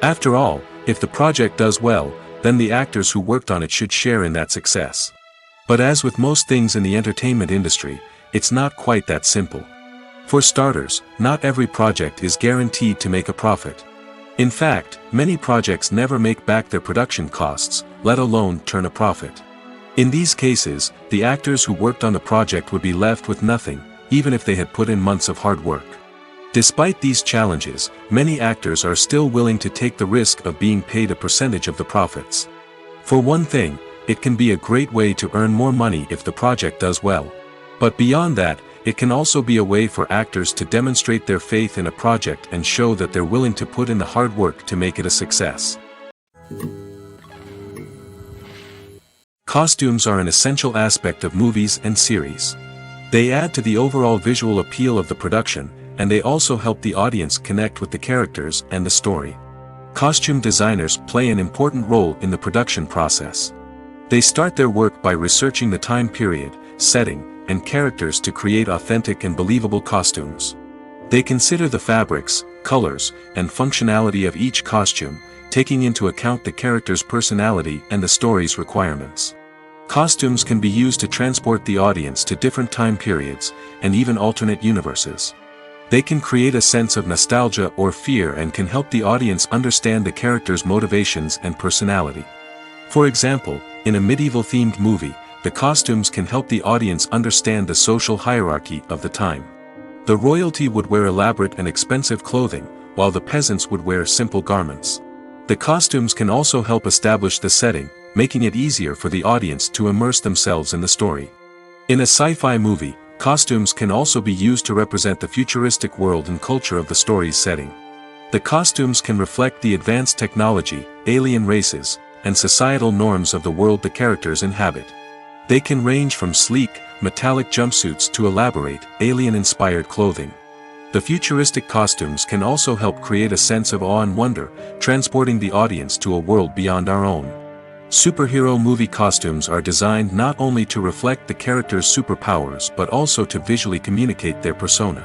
After all, if the project does well, then the actors who worked on it should share in that success. But as with most things in the entertainment industry, it's not quite that simple. For starters, not every project is guaranteed to make a profit. In fact, many projects never make back their production costs, let alone turn a profit. In these cases, the actors who worked on the project would be left with nothing, even if they had put in months of hard work. Despite these challenges, many actors are still willing to take the risk of being paid a percentage of the profits. For one thing, it can be a great way to earn more money if the project does well. But beyond that, it can also be a way for actors to demonstrate their faith in a project and show that they're willing to put in the hard work to make it a success. Costumes are an essential aspect of movies and series. They add to the overall visual appeal of the production, and they also help the audience connect with the characters and the story. Costume designers play an important role in the production process. They start their work by researching the time period, setting, and characters to create authentic and believable costumes. They consider the fabrics, colors, and functionality of each costume, taking into account the character's personality and the story's requirements. Costumes can be used to transport the audience to different time periods, and even alternate universes. They can create a sense of nostalgia or fear and can help the audience understand the character's motivations and personality. For example, in a medieval-themed movie, the costumes can help the audience understand the social hierarchy of the time. The royalty would wear elaborate and expensive clothing, while the peasants would wear simple garments. The costumes can also help establish the setting, making it easier for the audience to immerse themselves in the story. In a sci-fi movie, costumes can also be used to represent the futuristic world and culture of the story's setting. The costumes can reflect the advanced technology, alien races, and societal norms of the world the characters inhabit. They can range from sleek, metallic jumpsuits to elaborate, alien-inspired clothing. The futuristic costumes can also help create a sense of awe and wonder, transporting the audience to a world beyond our own. Superhero movie costumes are designed not only to reflect the character's superpowers but also to visually communicate their persona.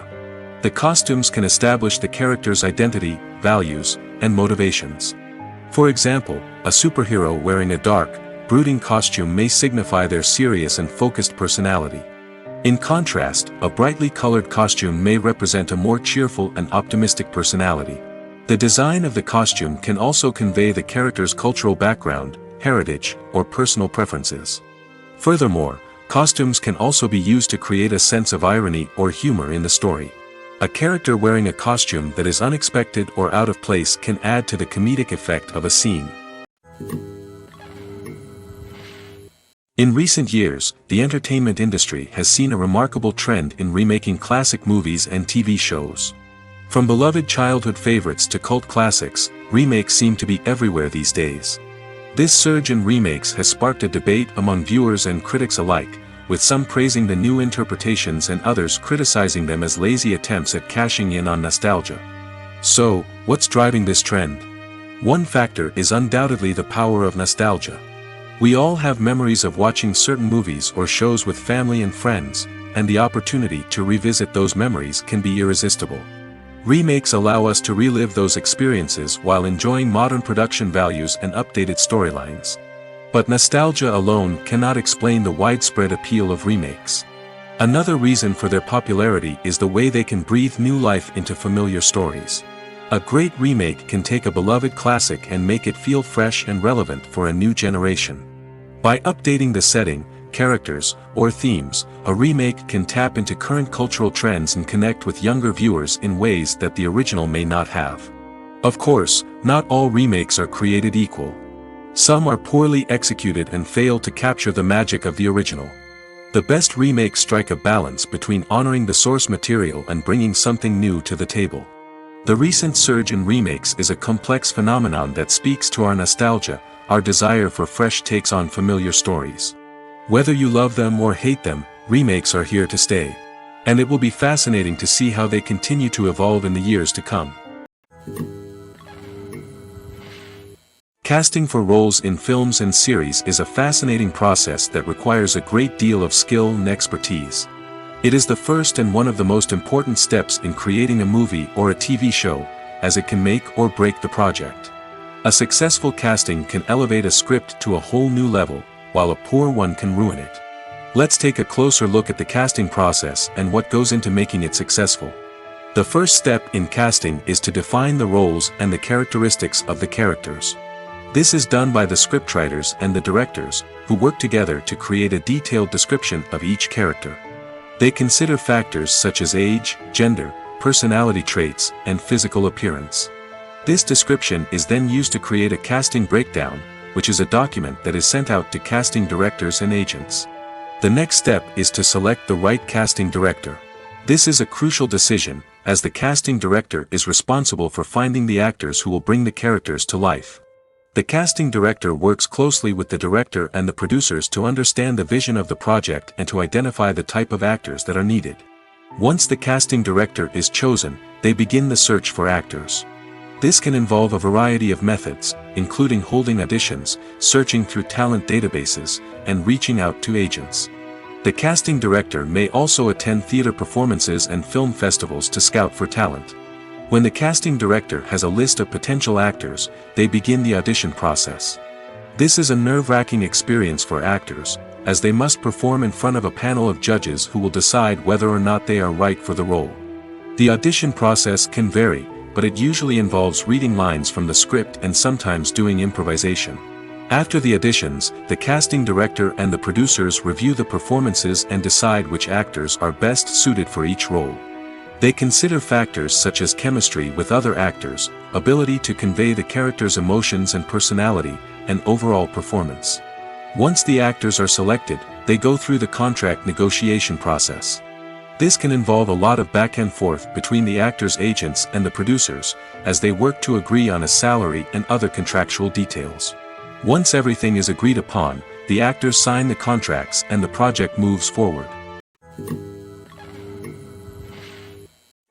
The costumes can establish the character's identity, values, and motivations. For example, a superhero wearing a dark, brooding costume may signify their serious and focused personality. In contrast, a brightly colored costume may represent a more cheerful and optimistic personality. The design of the costume can also convey the character's cultural background, heritage, or personal preferences. Furthermore, costumes can also be used to create a sense of irony or humor in the story. A character wearing a costume that is unexpected or out of place can add to the comedic effect of a scene. In recent years, the entertainment industry has seen a remarkable trend in remaking classic movies and TV shows. From beloved childhood favorites to cult classics, remakes seem to be everywhere these days. This surge in remakes has sparked a debate among viewers and critics alike, with some praising the new interpretations and others criticizing them as lazy attempts at cashing in on nostalgia. So, what's driving this trend? One factor is undoubtedly the power of nostalgia. We all have memories of watching certain movies or shows with family and friends, and the opportunity to revisit those memories can be irresistible. Remakes allow us to relive those experiences while enjoying modern production values and updated storylines. But nostalgia alone cannot explain the widespread appeal of remakes. Another reason for their popularity is the way they can breathe new life into familiar stories. A great remake can take a beloved classic and make it feel fresh and relevant for a new generation. By updating the setting, characters, or themes, a remake can tap into current cultural trends and connect with younger viewers in ways that the original may not have. Of course, not all remakes are created equal. Some are poorly executed and fail to capture the magic of the original. The best remakes strike a balance between honoring the source material and bringing something new to the table. The recent surge in remakes is a complex phenomenon that speaks to our nostalgia, our desire for fresh takes on familiar stories. Whether you love them or hate them, remakes are here to stay. And it will be fascinating to see how they continue to evolve in the years to come. Casting for roles in films and series is a fascinating process that requires a great deal of skill and expertise. It is the first and one of the most important steps in creating a movie or a TV show, as it can make or break the project. A successful casting can elevate a script to a whole new level, while a poor one can ruin it. Let's take a closer look at the casting process and what goes into making it successful. The first step in casting is to define the roles and the characteristics of the characters. This is done by the scriptwriters and the directors, who work together to create a detailed description of each character. They consider factors such as age, gender, personality traits, and physical appearance. This description is then used to create a casting breakdown, which is a document that is sent out to casting directors and agents. The next step is to select the right casting director. This is a crucial decision, as the casting director is responsible for finding the actors who will bring the characters to life. The casting director works closely with the director and the producers to understand the vision of the project and to identify the type of actors that are needed. Once the casting director is chosen, they begin the search for actors. This can involve a variety of methods, including holding auditions, searching through talent databases, and reaching out to agents. The casting director may also attend theater performances and film festivals to scout for talent. When the casting director has a list of potential actors, they begin the audition process. This is a nerve-wracking experience for actors, as they must perform in front of a panel of judges who will decide whether or not they are right for the role. The audition process can vary, but it usually involves reading lines from the script and sometimes doing improvisation. After the auditions, the casting director and the producers review the performances and decide which actors are best suited for each role. They consider factors such as chemistry with other actors, ability to convey the character's emotions and personality, and overall performance. Once the actors are selected, they go through the contract negotiation process. This can involve a lot of back and forth between the actors' agents and the producers, as they work to agree on a salary and other contractual details. Once everything is agreed upon, the actors sign the contracts and the project moves forward.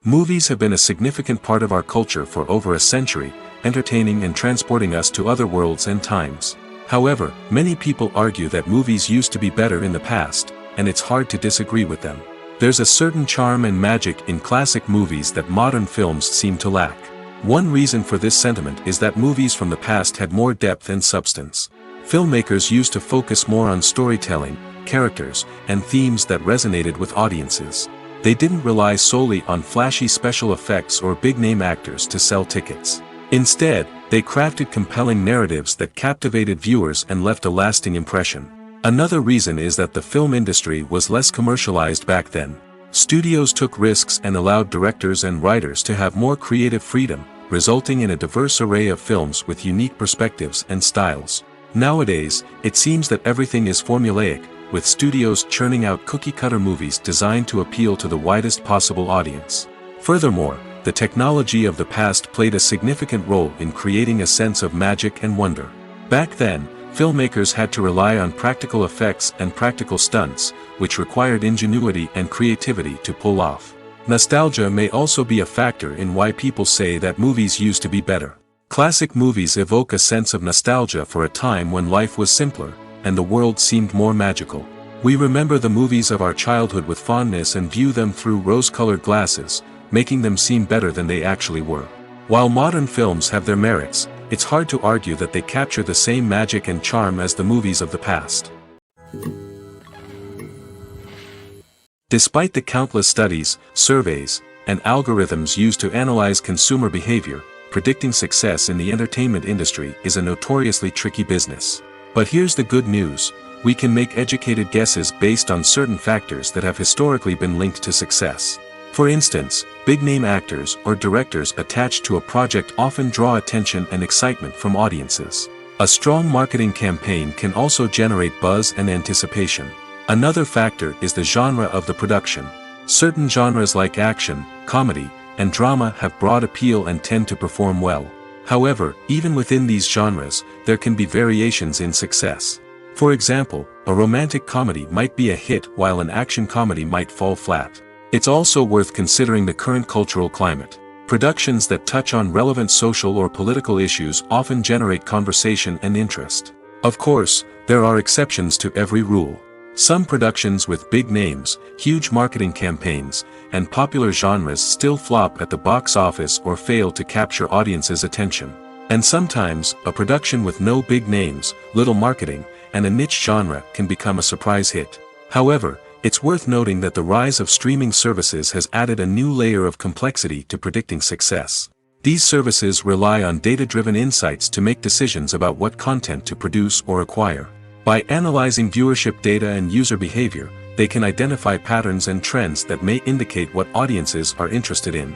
Movies have been a significant part of our culture for over a century, entertaining and transporting us to other worlds and times. However, many people argue that movies used to be better in the past, and it's hard to disagree with them. There's a certain charm and magic in classic movies that modern films seem to lack. One reason for this sentiment is that movies from the past had more depth and substance. Filmmakers used to focus more on storytelling, characters, and themes that resonated with audiences. They didn't rely solely on flashy special effects or big-name actors to sell tickets. Instead, they crafted compelling narratives that captivated viewers and left a lasting impression. Another reason is that the film industry was less commercialized back then. Studios took risks and allowed directors and writers to have more creative freedom, resulting in a diverse array of films with unique perspectives and styles. Nowadays, it seems that everything is formulaic, with studios churning out cookie-cutter movies designed to appeal to the widest possible audience. Furthermore, the technology of the past played a significant role in creating a sense of magic and wonder. Back then, filmmakers had to rely on practical effects and practical stunts, which required ingenuity and creativity to pull off. Nostalgia may also be a factor in why people say that movies used to be better. Classic movies evoke a sense of nostalgia for a time when life was simpler, and the world seemed more magical. We remember the movies of our childhood with fondness and view them through rose-colored glasses, making them seem better than they actually were. While modern films have their merits, it's hard to argue that they capture the same magic and charm as the movies of the past. Despite the countless studies, surveys, and algorithms used to analyze consumer behavior, predicting success in the entertainment industry is a notoriously tricky business. But here's the good news: we can make educated guesses based on certain factors that have historically been linked to success. For instance, big-name actors or directors attached to a project often draw attention and excitement from audiences. A strong marketing campaign can also generate buzz and anticipation. Another factor is the genre of the production. Certain genres like action, comedy, and drama have broad appeal and tend to perform well. However, even within these genres, there can be variations in success. For example, a romantic comedy might be a hit while an action comedy might fall flat. It's also worth considering the current cultural climate. Productions that touch on relevant social or political issues often generate conversation and interest. Of course, there are exceptions to every rule. Some productions with big names, huge marketing campaigns, and popular genres still flop at the box office or fail to capture audiences' attention. And sometimes, a production with no big names, little marketing, and a niche genre can become a surprise hit. However, it's worth noting that the rise of streaming services has added a new layer of complexity to predicting success. These services rely on data-driven insights to make decisions about what content to produce or acquire. By analyzing viewership data and user behavior, they can identify patterns and trends that may indicate what audiences are interested in.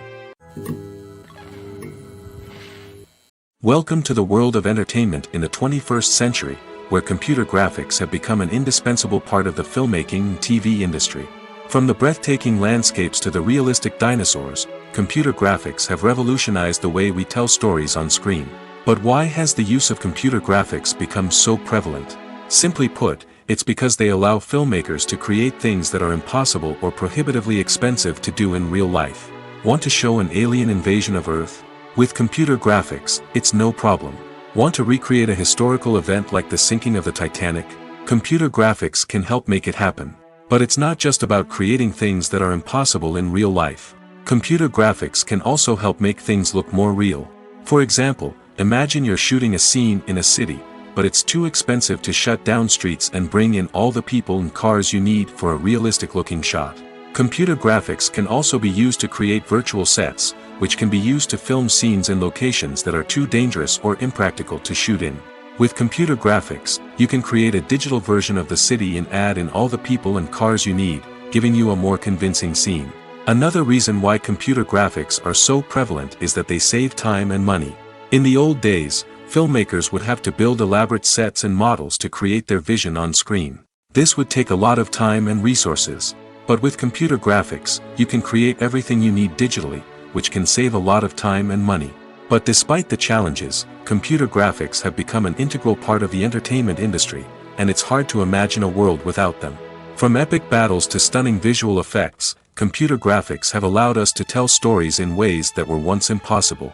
Welcome to the world of entertainment in the 21st century, where computer graphics have become an indispensable part of the filmmaking and TV industry. From the breathtaking landscapes to the realistic dinosaurs, computer graphics have revolutionized the way we tell stories on screen. But why has the use of computer graphics become so prevalent? Simply put, it's because they allow filmmakers to create things that are impossible or prohibitively expensive to do in real life. Want to show an alien invasion of Earth? With computer graphics, it's no problem. Want to recreate a historical event like the sinking of the Titanic? Computer graphics can help make it happen. But it's not just about creating things that are impossible in real life. Computer graphics can also help make things look more real. For example, imagine you're shooting a scene in a city, but it's too expensive to shut down streets and bring in all the people and cars you need for a realistic-looking shot. Computer graphics can also be used to create virtual sets, which can be used to film scenes in locations that are too dangerous or impractical to shoot in. With computer graphics, you can create a digital version of the city and add in all the people and cars you need, giving you a more convincing scene. Another reason why computer graphics are so prevalent is that they save time and money. In the old days, filmmakers would have to build elaborate sets and models to create their vision on screen. This would take a lot of time and resources. But with computer graphics, you can create everything you need digitally, which can save a lot of time and money. But despite the challenges, computer graphics have become an integral part of the entertainment industry, and it's hard to imagine a world without them. From epic battles to stunning visual effects, computer graphics have allowed us to tell stories in ways that were once impossible.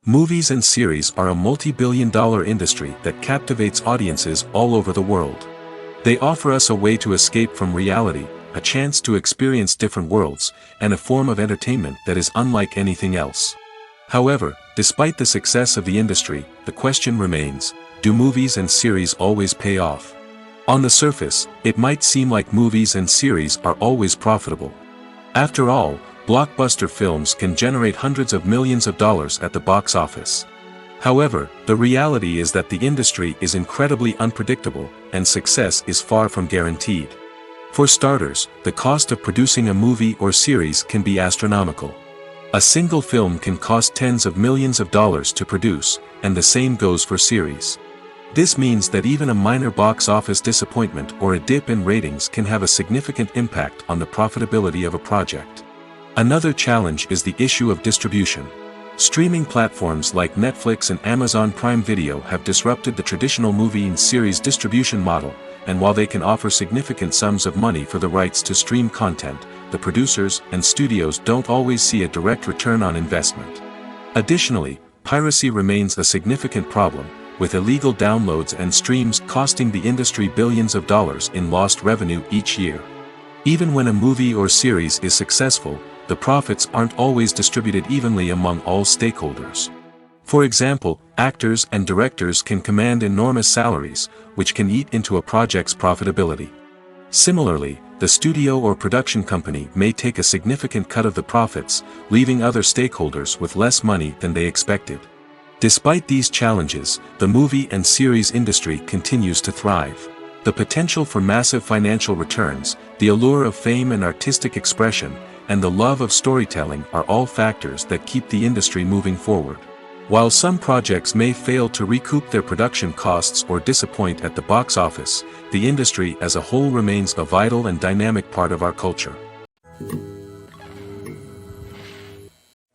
Movies and series are a multi-billion-dollar industry that captivates audiences all over the world. They offer us a way to escape from reality, a chance to experience different worlds, and a form of entertainment that is unlike anything else. However, despite the success of the industry, the question remains, do movies and series always pay off? On the surface, it might seem like movies and series are always profitable. After all, blockbuster films can generate hundreds of millions of dollars at the box office. However, the reality is that the industry is incredibly unpredictable, and success is far from guaranteed. For starters, the cost of producing a movie or series can be astronomical. A single film can cost tens of millions of dollars to produce, and the same goes for series. This means that even a minor box office disappointment or a dip in ratings can have a significant impact on the profitability of a project. Another challenge is the issue of distribution. Streaming platforms like Netflix and Amazon Prime Video have disrupted the traditional movie and series distribution model, and while they can offer significant sums of money for the rights to stream content, the producers and studios don't always see a direct return on investment. Additionally, piracy remains a significant problem, with illegal downloads and streams costing the industry billions of dollars in lost revenue each year. Even when a movie or series is successful, the profits aren't always distributed evenly among all stakeholders. For example, actors and directors can command enormous salaries, which can eat into a project's profitability. Similarly, the studio or production company may take a significant cut of the profits, leaving other stakeholders with less money than they expected. Despite these challenges, the movie and series industry continues to thrive. The potential for massive financial returns, the allure of fame and artistic expression, and the love of storytelling are all factors that keep the industry moving forward. While some projects may fail to recoup their production costs or disappoint at the box office, the industry as a whole remains a vital and dynamic part of our culture.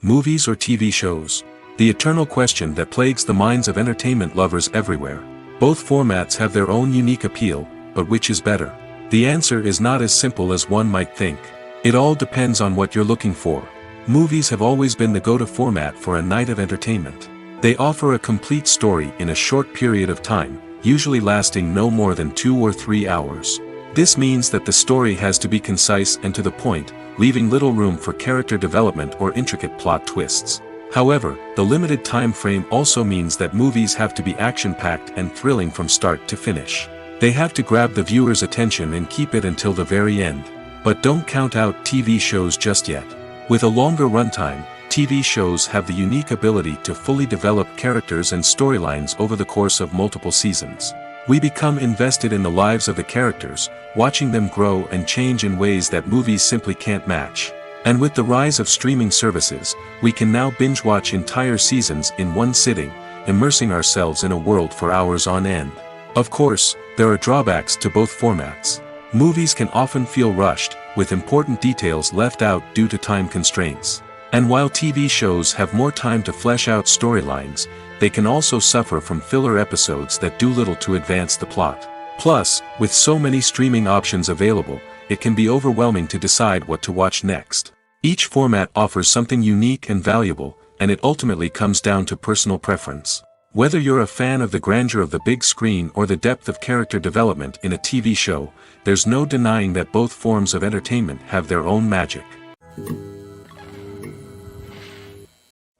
Movies or TV shows? The eternal question that plagues the minds of entertainment lovers everywhere. Both formats have their own unique appeal, but which is better? The answer is not as simple as one might think. It all depends on what you're looking for. Movies have always been the go-to format for a night of entertainment. They offer a complete story in a short period of time, usually lasting no more than 2 or 3 hours. This means that the story has to be concise and to the point, leaving little room for character development or intricate plot twists. However, the limited time frame also means that movies have to be action-packed and thrilling from start to finish. They have to grab the viewer's attention and keep it until the very end. But don't count out TV shows just yet. With a longer runtime, TV shows have the unique ability to fully develop characters and storylines over the course of multiple seasons. We become invested in the lives of the characters, watching them grow and change in ways that movies simply can't match. And with the rise of streaming services, we can now binge-watch entire seasons in one sitting, immersing ourselves in a world for hours on end. Of course, there are drawbacks to both formats. Movies can often feel rushed, with important details left out due to time constraints. And while TV shows have more time to flesh out storylines, they can also suffer from filler episodes that do little to advance the plot. Plus, with so many streaming options available, it can be overwhelming to decide what to watch next. Each format offers something unique and valuable, and it ultimately comes down to personal preference. Whether you're a fan of the grandeur of the big screen or the depth of character development in a TV show, there's no denying that both forms of entertainment have their own magic.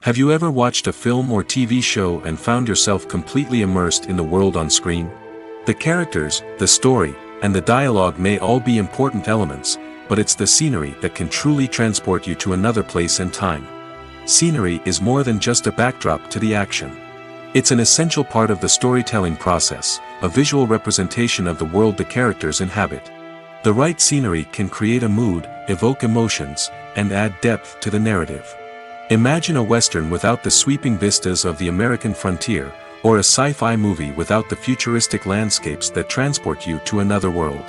Have you ever watched a film or TV show and found yourself completely immersed in the world on screen? The characters, the story, and the dialogue may all be important elements, but it's the scenery that can truly transport you to another place and time. Scenery is more than just a backdrop to the action. It's an essential part of the storytelling process, a visual representation of the world the characters inhabit. The right scenery can create a mood, evoke emotions, and add depth to the narrative. Imagine a Western without the sweeping vistas of the American frontier, or a sci-fi movie without the futuristic landscapes that transport you to another world.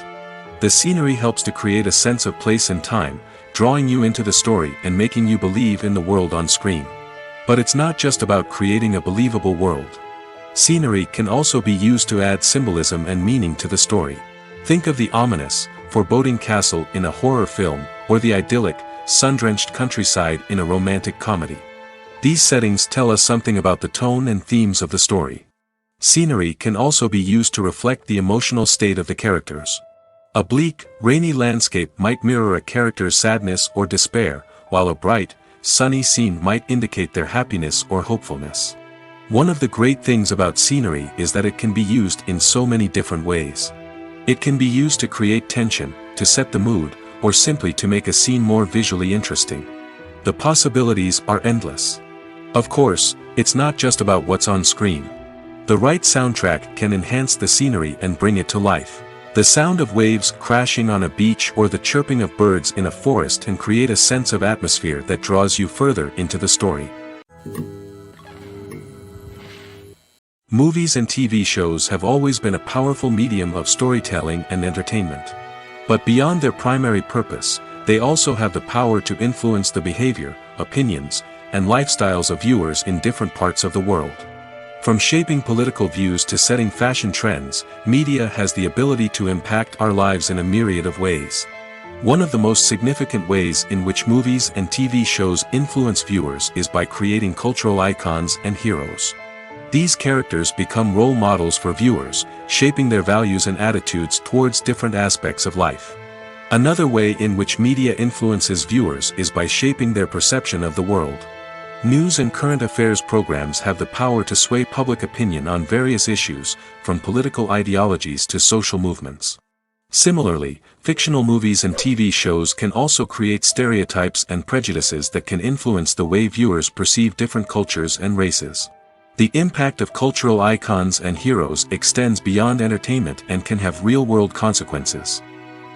The scenery helps to create a sense of place and time, drawing you into the story and making you believe in the world on screen. But it's not just about creating a believable world. Scenery can also be used to add symbolism and meaning to the story. Think of the ominous, foreboding castle in a horror film, or the idyllic, sun-drenched countryside in a romantic comedy. These settings tell us something about the tone and themes of the story. Scenery can also be used to reflect the emotional state of the characters. A bleak, rainy landscape might mirror a character's sadness or despair, while a bright, sunny scene might indicate their happiness or hopefulness. One of the great things about scenery is that it can be used in so many different ways. It can be used to create tension, to set the mood, or simply to make a scene more visually interesting. The possibilities are endless. Of course, it's not just about what's on screen. The right soundtrack can enhance the scenery and bring it to life. The sound of waves crashing on a beach or the chirping of birds in a forest can create a sense of atmosphere that draws you further into the story. Movies and TV shows have always been a powerful medium of storytelling and entertainment. But beyond their primary purpose, they also have the power to influence the behavior, opinions, and lifestyles of viewers in different parts of the world. From shaping political views to setting fashion trends, media has the ability to impact our lives in a myriad of ways. One of the most significant ways in which movies and TV shows influence viewers is by creating cultural icons and heroes. These characters become role models for viewers, shaping their values and attitudes towards different aspects of life. Another way in which media influences viewers is by shaping their perception of the world. News and current affairs programs have the power to sway public opinion on various issues, from political ideologies to social movements. Similarly, fictional movies and TV shows can also create stereotypes and prejudices that can influence the way viewers perceive different cultures and races. The impact of cultural icons and heroes extends beyond entertainment and can have real-world consequences.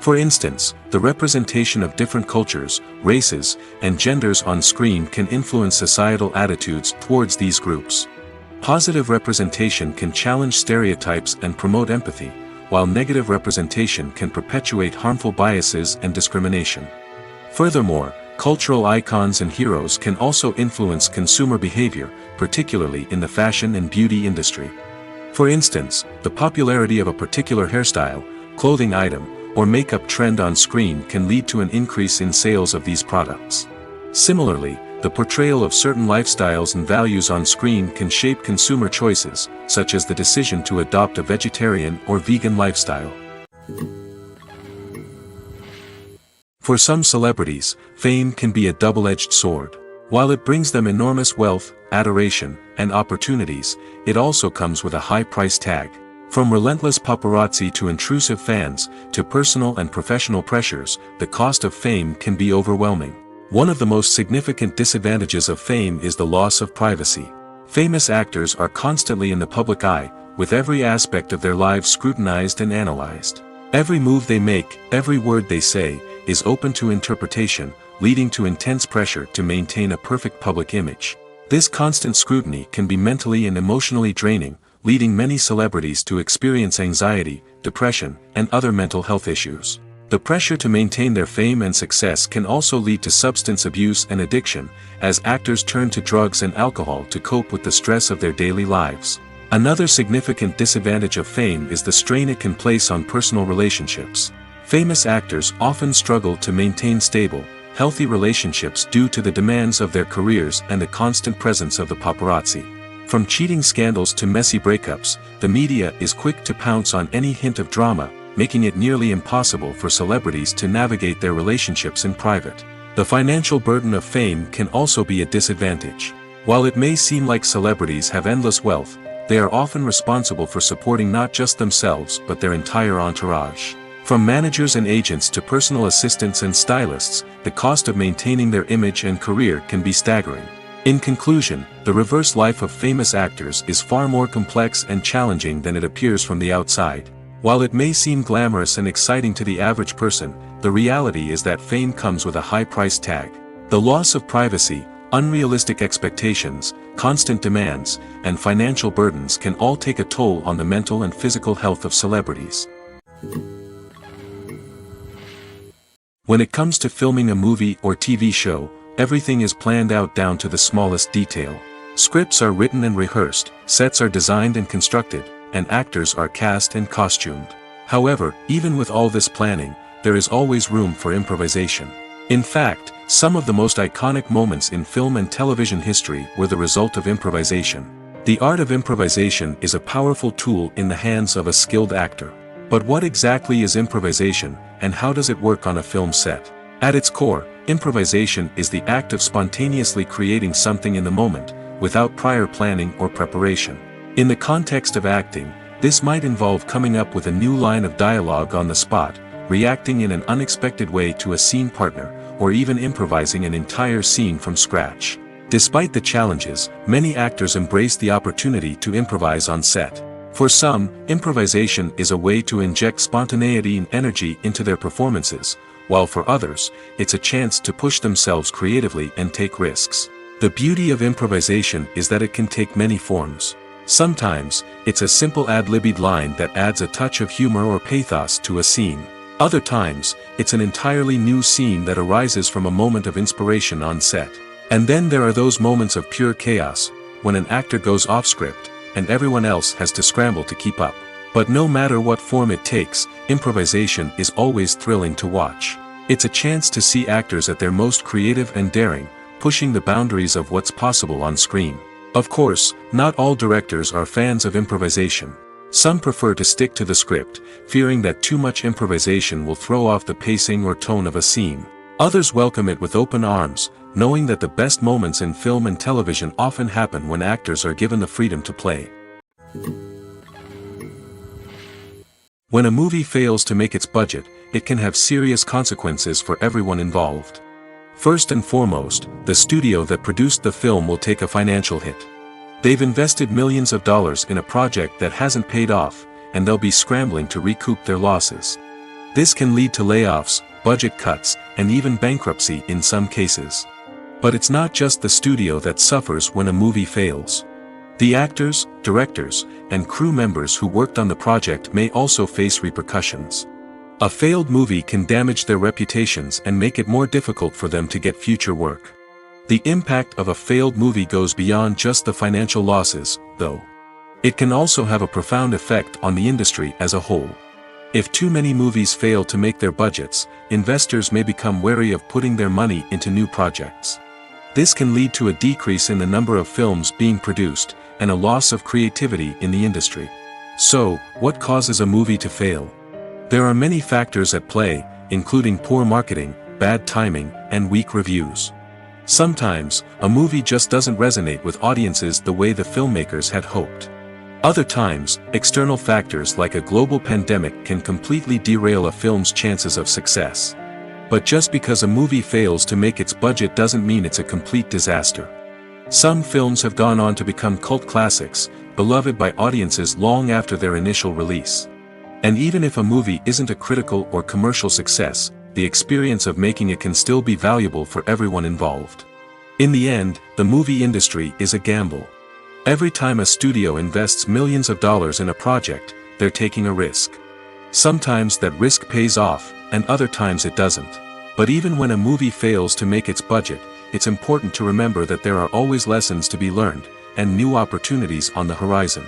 For instance, the representation of different cultures, races, and genders on screen can influence societal attitudes towards these groups. Positive representation can challenge stereotypes and promote empathy, while negative representation can perpetuate harmful biases and discrimination. Furthermore, cultural icons and heroes can also influence consumer behavior, particularly in the fashion and beauty industry. For instance, the popularity of a particular hairstyle, clothing item, or makeup trend on screen can lead to an increase in sales of these products. Similarly, the portrayal of certain lifestyles and values on screen can shape consumer choices, such as the decision to adopt a vegetarian or vegan lifestyle. For some celebrities, fame can be a double-edged sword. While it brings them enormous wealth, adoration, and opportunities, it also comes with a high price tag. From relentless paparazzi to intrusive fans, to personal and professional pressures, the cost of fame can be overwhelming. One of the most significant disadvantages of fame is the loss of privacy. Famous actors are constantly in the public eye, with every aspect of their lives scrutinized and analyzed. Every move they make, every word they say, is open to interpretation, leading to intense pressure to maintain a perfect public image. This constant scrutiny can be mentally and emotionally draining, leading many celebrities to experience anxiety, depression, and other mental health issues. The pressure to maintain their fame and success can also lead to substance abuse and addiction, as actors turn to drugs and alcohol to cope with the stress of their daily lives. Another significant disadvantage of fame is the strain it can place on personal relationships. Famous actors often struggle to maintain stable, healthy relationships due to the demands of their careers and the constant presence of the paparazzi. From cheating scandals to messy breakups, the media is quick to pounce on any hint of drama, making it nearly impossible for celebrities to navigate their relationships in private. The financial burden of fame can also be a disadvantage. While it may seem like celebrities have endless wealth, they are often responsible for supporting not just themselves but their entire entourage. From managers and agents to personal assistants and stylists, the cost of maintaining their image and career can be staggering. In conclusion, the reverse life of famous actors is far more complex and challenging than it appears from the outside. While it may seem glamorous and exciting to the average person, the reality is that fame comes with a high price tag. The loss of privacy, unrealistic expectations, constant demands, and financial burdens can all take a toll on the mental and physical health of celebrities. When it comes to filming a movie or TV show, everything is planned out down to the smallest detail. Scripts are written and rehearsed, sets are designed and constructed, and actors are cast and costumed. However, even with all this planning, there is always room for improvisation. In fact, some of the most iconic moments in film and television history were the result of improvisation. The art of improvisation is a powerful tool in the hands of a skilled actor. But what exactly is improvisation, and how does it work on a film set? At its core, improvisation is the act of spontaneously creating something in the moment, without prior planning or preparation. In the context of acting, this might involve coming up with a new line of dialogue on the spot, reacting in an unexpected way to a scene partner, or even improvising an entire scene from scratch. Despite the challenges, many actors embrace the opportunity to improvise on set. For some, improvisation is a way to inject spontaneity and energy into their performances, while for others, it's a chance to push themselves creatively and take risks. The beauty of improvisation is that it can take many forms. Sometimes, it's a simple ad-libbed line that adds a touch of humor or pathos to a scene. Other times, it's an entirely new scene that arises from a moment of inspiration on set. And then there are those moments of pure chaos, when an actor goes off script, and everyone else has to scramble to keep up. But no matter what form it takes, improvisation is always thrilling to watch. It's a chance to see actors at their most creative and daring, pushing the boundaries of what's possible on screen. Of course, not all directors are fans of improvisation. Some prefer to stick to the script, fearing that too much improvisation will throw off the pacing or tone of a scene. Others welcome it with open arms, knowing that the best moments in film and television often happen when actors are given the freedom to play. When a movie fails to make its budget, it can have serious consequences for everyone involved. First and foremost, the studio that produced the film will take a financial hit. They've invested millions of dollars in a project that hasn't paid off, and they'll be scrambling to recoup their losses. This can lead to layoffs, budget cuts, and even bankruptcy in some cases. But it's not just the studio that suffers when a movie fails. The actors, directors, and crew members who worked on the project may also face repercussions. A failed movie can damage their reputations and make it more difficult for them to get future work. The impact of a failed movie goes beyond just the financial losses, though. It can also have a profound effect on the industry as a whole. If too many movies fail to make their budgets, investors may become wary of putting their money into new projects. This can lead to a decrease in the number of films being produced, and a loss of creativity in the industry. So, what causes a movie to fail? There are many factors at play, including poor marketing, bad timing, and weak reviews. Sometimes, a movie just doesn't resonate with audiences the way the filmmakers had hoped. Other times, external factors like a global pandemic can completely derail a film's chances of success. But just because a movie fails to make its budget doesn't mean it's a complete disaster. Some films have gone on to become cult classics, beloved by audiences long after their initial release. And even if a movie isn't a critical or commercial success, the experience of making it can still be valuable for everyone involved. In the end, the movie industry is a gamble. Every time a studio invests millions of dollars in a project, they're taking a risk. Sometimes that risk pays off, and other times it doesn't. But even when a movie fails to make its budget, it's important to remember that there are always lessons to be learned, and new opportunities on the horizon.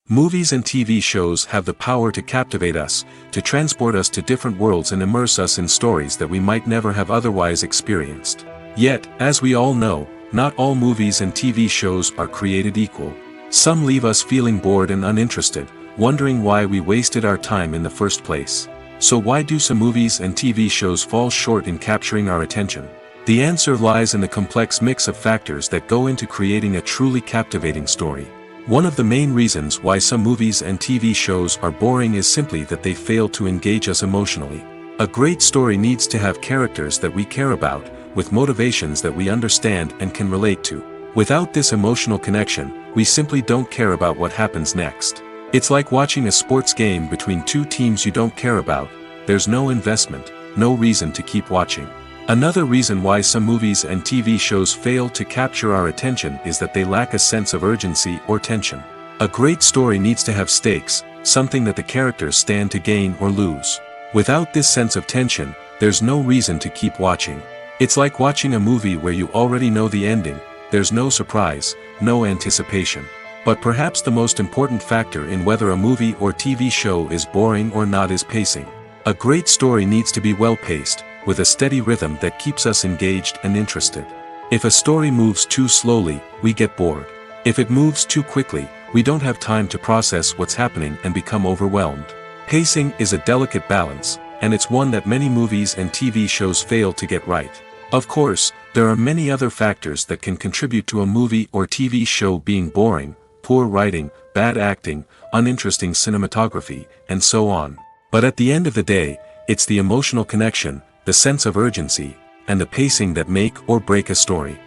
Movies and TV shows have the power to captivate us, to transport us to different worlds and immerse us in stories that we might never have otherwise experienced. Yet, as we all know, not all movies and TV shows are created equal. Some leave us feeling bored and uninterested, wondering why we wasted our time in the first place. So why do some movies and TV shows fall short in capturing our attention? The answer lies in the complex mix of factors that go into creating a truly captivating story. One of the main reasons why some movies and TV shows are boring is simply that they fail to engage us emotionally. A great story needs to have characters that we care about, with motivations that we understand and can relate to. Without this emotional connection, we simply don't care about what happens next. It's like watching a sports game between two teams you don't care about. There's no investment, no reason to keep watching. Another reason why some movies and TV shows fail to capture our attention is that they lack a sense of urgency or tension. A great story needs to have stakes, something that the characters stand to gain or lose. Without this sense of tension, there's no reason to keep watching. It's like watching a movie where you already know the ending, there's no surprise, no anticipation. But perhaps the most important factor in whether a movie or TV show is boring or not is pacing. A great story needs to be well-paced, with a steady rhythm that keeps us engaged and interested. If a story moves too slowly, we get bored. If it moves too quickly, we don't have time to process what's happening and become overwhelmed. Pacing is a delicate balance, and it's one that many movies and TV shows fail to get right. Of course, there are many other factors that can contribute to a movie or TV show being boring: poor writing, bad acting, uninteresting cinematography, and so on. But at the end of the day, it's the emotional connection, the sense of urgency, and the pacing that make or break a story.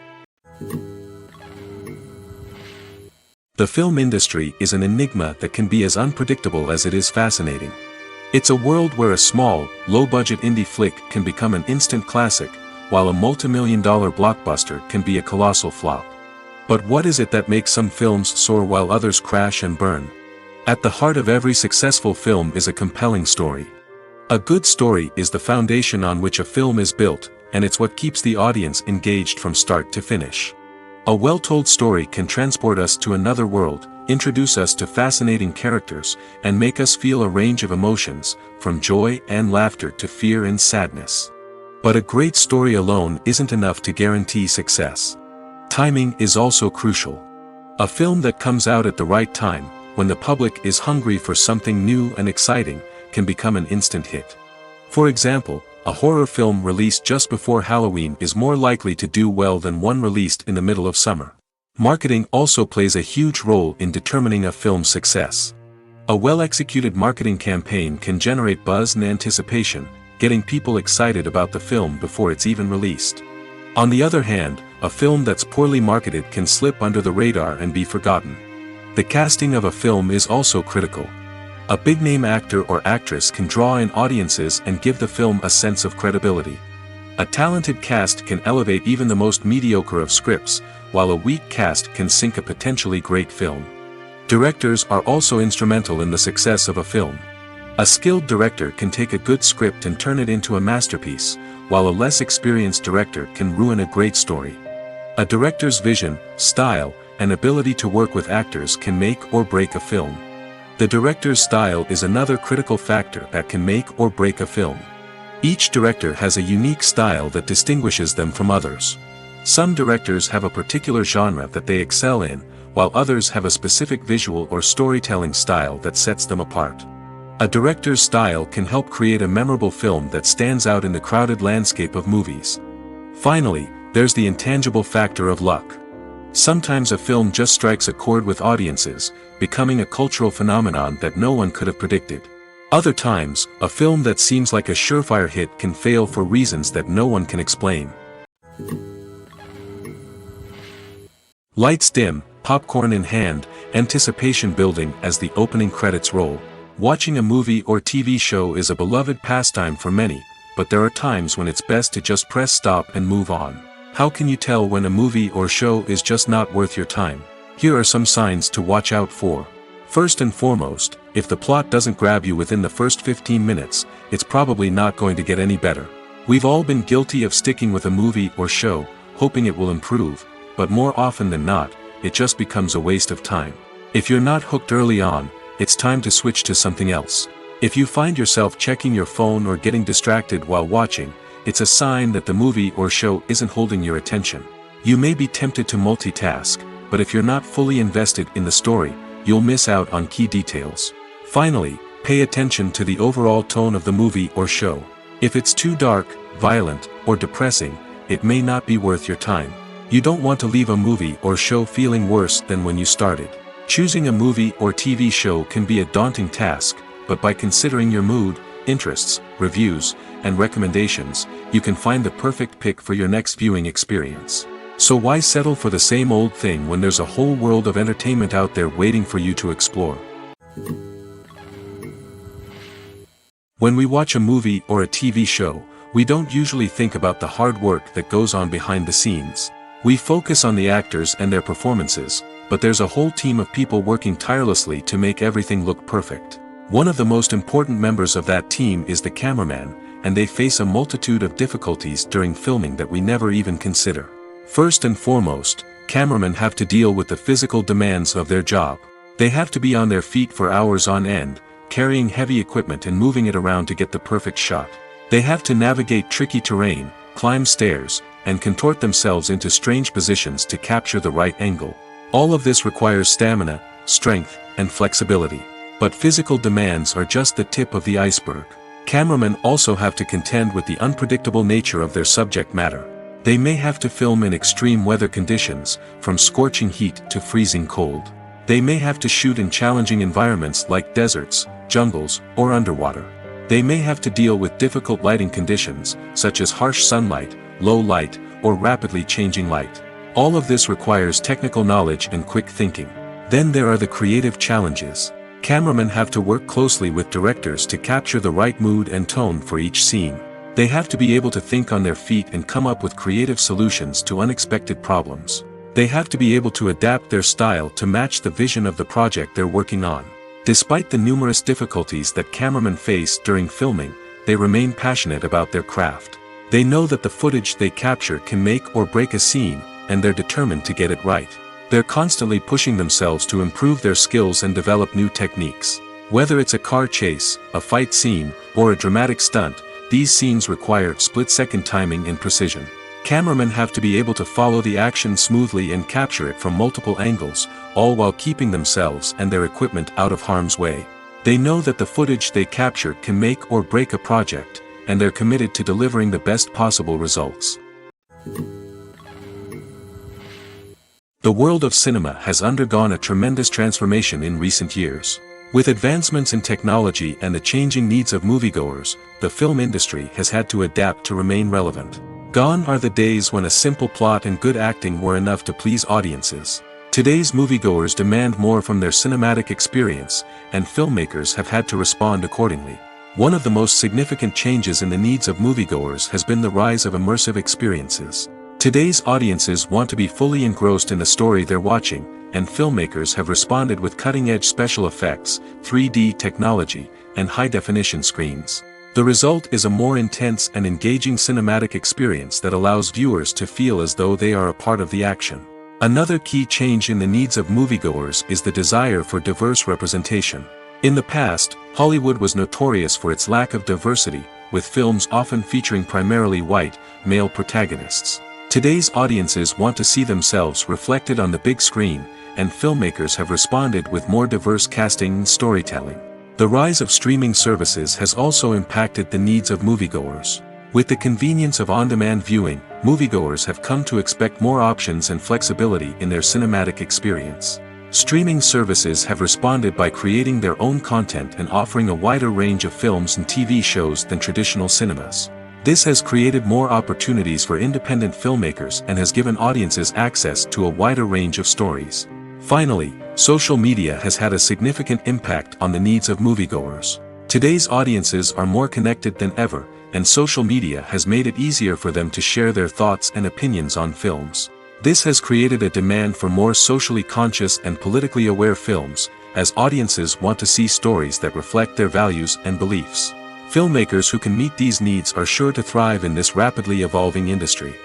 The film industry is an enigma that can be as unpredictable as it is fascinating. It's a world where a small, low-budget indie flick can become an instant classic, while a multi-million-dollar blockbuster can be a colossal flop. But what is it that makes some films soar while others crash and burn? At the heart of every successful film is a compelling story. A good story is the foundation on which a film is built, and it's what keeps the audience engaged from start to finish. A well-told story can transport us to another world, introduce us to fascinating characters, and make us feel a range of emotions, from joy and laughter to fear and sadness. But a great story alone isn't enough to guarantee success. Timing is also crucial. A film that comes out at the right time, when the public is hungry for something new and exciting, can become an instant hit. For example, a horror film released just before Halloween is more likely to do well than one released in the middle of summer. Marketing also plays a huge role in determining a film's success. A well-executed marketing campaign can generate buzz and anticipation, getting people excited about the film before it's even released. On the other hand, a film that's poorly marketed can slip under the radar and be forgotten. The casting of a film is also critical. A big-name actor or actress can draw in audiences and give the film a sense of credibility. A talented cast can elevate even the most mediocre of scripts, while a weak cast can sink a potentially great film. Directors are also instrumental in the success of a film. A skilled director can take a good script and turn it into a masterpiece, while a less experienced director can ruin a great story. A director's vision, style, and ability to work with actors can make or break a film. The director's style is another critical factor that can make or break a film. Each director has a unique style that distinguishes them from others. Some directors have a particular genre that they excel in, while others have a specific visual or storytelling style that sets them apart. A director's style can help create a memorable film that stands out in the crowded landscape of movies. Finally, there's the intangible factor of luck. Sometimes a film just strikes a chord with audiences, becoming a cultural phenomenon that no one could have predicted. Other times, a film that seems like a surefire hit can fail for reasons that no one can explain. Lights dim, popcorn in hand, anticipation building as the opening credits roll. Watching a movie or TV show is a beloved pastime for many, but there are times when it's best to just press stop and move on. How can you tell when a movie or show is just not worth your time? Here are some signs to watch out for. First and foremost, if the plot doesn't grab you within the first 15 minutes, it's probably not going to get any better. We've all been guilty of sticking with a movie or show, hoping it will improve, but more often than not, it just becomes a waste of time. If you're not hooked early on, it's time to switch to something else. If you find yourself checking your phone or getting distracted while watching, it's a sign that the movie or show isn't holding your attention. You may be tempted to multitask, but if you're not fully invested in the story, you'll miss out on key details. Finally, pay attention to the overall tone of the movie or show. If it's too dark, violent, or depressing, it may not be worth your time. You don't want to leave a movie or show feeling worse than when you started. Choosing a movie or TV show can be a daunting task, but by considering your mood, interests, reviews, and recommendations, you can find the perfect pick for your next viewing experience. So why settle for the same old thing when there's a whole world of entertainment out there waiting for you to explore? When we watch a movie or a TV show, we don't usually think about the hard work that goes on behind the scenes. We focus on the actors and their performances, but there's a whole team of people working tirelessly to make everything look perfect. One of the most important members of that team is the cameraman, and they face a multitude of difficulties during filming that we never even consider. First and foremost, cameramen have to deal with the physical demands of their job. They have to be on their feet for hours on end, carrying heavy equipment and moving it around to get the perfect shot. They have to navigate tricky terrain, climb stairs, and contort themselves into strange positions to capture the right angle. All of this requires stamina, strength, and flexibility. But physical demands are just the tip of the iceberg. Cameramen also have to contend with the unpredictable nature of their subject matter. They may have to film in extreme weather conditions, from scorching heat to freezing cold. They may have to shoot in challenging environments like deserts, jungles, or underwater. They may have to deal with difficult lighting conditions, such as harsh sunlight, low light, or rapidly changing light. All of this requires technical knowledge and quick thinking. Then there are the creative challenges. Cameramen have to work closely with directors to capture the right mood and tone for each scene. They have to be able to think on their feet and come up with creative solutions to unexpected problems. They have to be able to adapt their style to match the vision of the project they're working on. Despite the numerous difficulties that cameramen face during filming, they remain passionate about their craft. They know that the footage they capture can make or break a scene, and they're determined to get it right. They're constantly pushing themselves to improve their skills and develop new techniques. Whether it's a car chase, a fight scene, or a dramatic stunt, these scenes require split-second timing and precision. Cameramen have to be able to follow the action smoothly and capture it from multiple angles, all while keeping themselves and their equipment out of harm's way. They know that the footage they capture can make or break a project, and they're committed to delivering the best possible results. The world of cinema has undergone a tremendous transformation in recent years. With advancements in technology and the changing needs of moviegoers, the film industry has had to adapt to remain relevant. Gone are the days when a simple plot and good acting were enough to please audiences. Today's moviegoers demand more from their cinematic experience, and filmmakers have had to respond accordingly. One of the most significant changes in the needs of moviegoers has been the rise of immersive experiences. Today's audiences want to be fully engrossed in the story they're watching, and filmmakers have responded with cutting-edge special effects, 3D technology, and high-definition screens. The result is a more intense and engaging cinematic experience that allows viewers to feel as though they are a part of the action. Another key change in the needs of moviegoers is the desire for diverse representation. In the past, Hollywood was notorious for its lack of diversity, with films often featuring primarily white, male protagonists. Today's audiences want to see themselves reflected on the big screen, and filmmakers have responded with more diverse casting and storytelling. The rise of streaming services has also impacted the needs of moviegoers. With the convenience of on-demand viewing, moviegoers have come to expect more options and flexibility in their cinematic experience. Streaming services have responded by creating their own content and offering a wider range of films and TV shows than traditional cinemas. This has created more opportunities for independent filmmakers and has given audiences access to a wider range of stories. Finally, social media has had a significant impact on the needs of moviegoers. Today's audiences are more connected than ever, and social media has made it easier for them to share their thoughts and opinions on films. This has created a demand for more socially conscious and politically aware films, as audiences want to see stories that reflect their values and beliefs. Filmmakers who can meet these needs are sure to thrive in this rapidly evolving industry.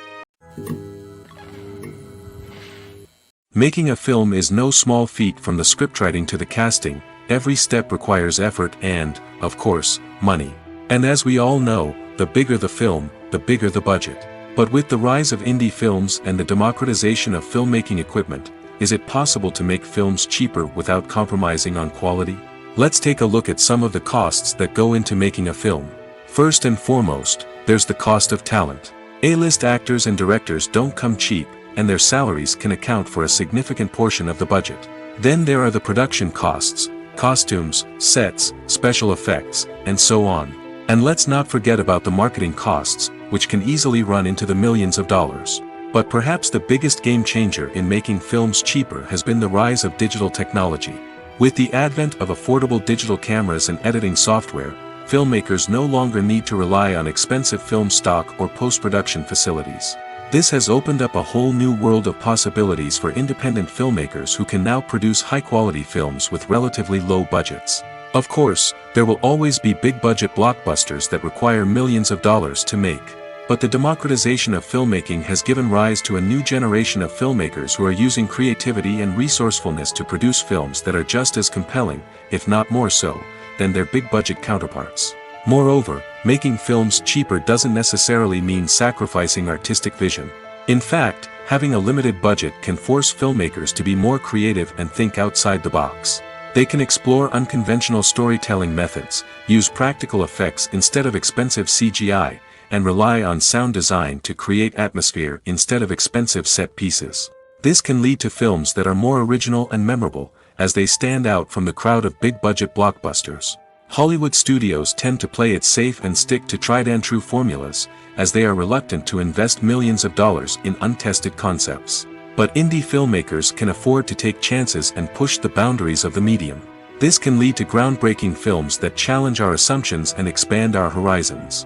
Making a film is no small feat. From the scriptwriting to the casting, every step requires effort and, of course, money. And as we all know, the bigger the film, the bigger the budget. But with the rise of indie films and the democratization of filmmaking equipment, is it possible to make films cheaper without compromising on quality? Let's take a look at some of the costs that go into making a film. First and foremost, there's the cost of talent. A-list actors and directors don't come cheap, and their salaries can account for a significant portion of the budget. Then there are the production costs, costumes, sets, special effects, and so on. And let's not forget about the marketing costs, which can easily run into the millions of dollars. But perhaps the biggest game changer in making films cheaper has been the rise of digital technology. With the advent of affordable digital cameras and editing software, filmmakers no longer need to rely on expensive film stock or post-production facilities. This has opened up a whole new world of possibilities for independent filmmakers who can now produce high-quality films with relatively low budgets. Of course, there will always be big-budget blockbusters that require millions of dollars to make. But the democratization of filmmaking has given rise to a new generation of filmmakers who are using creativity and resourcefulness to produce films that are just as compelling, if not more so, than their big-budget counterparts. Moreover, making films cheaper doesn't necessarily mean sacrificing artistic vision. In fact, having a limited budget can force filmmakers to be more creative and think outside the box. They can explore unconventional storytelling methods, use practical effects instead of expensive CGI, and rely on sound design to create atmosphere instead of expensive set pieces. This can lead to films that are more original and memorable, as they stand out from the crowd of big-budget blockbusters. Hollywood studios tend to play it safe and stick to tried-and-true formulas, as they are reluctant to invest millions of dollars in untested concepts. But indie filmmakers can afford to take chances and push the boundaries of the medium. This can lead to groundbreaking films that challenge our assumptions and expand our horizons.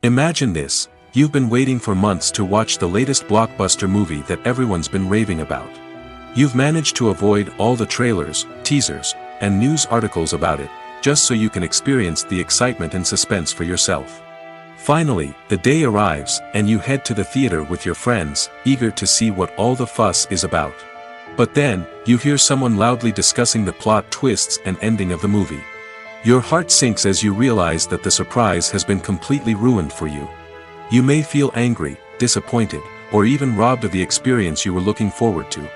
Imagine this: you've been waiting for months to watch the latest blockbuster movie that everyone's been raving about. You've managed to avoid all the trailers, teasers, and news articles about it, just so you can experience the excitement and suspense for yourself. Finally, the day arrives, and you head to the theater with your friends, eager to see what all the fuss is about. But then, you hear someone loudly discussing the plot twists and ending of the movie. Your heart sinks as you realize that the surprise has been completely ruined for you. You may feel angry, disappointed, or even robbed of the experience you were looking forward to.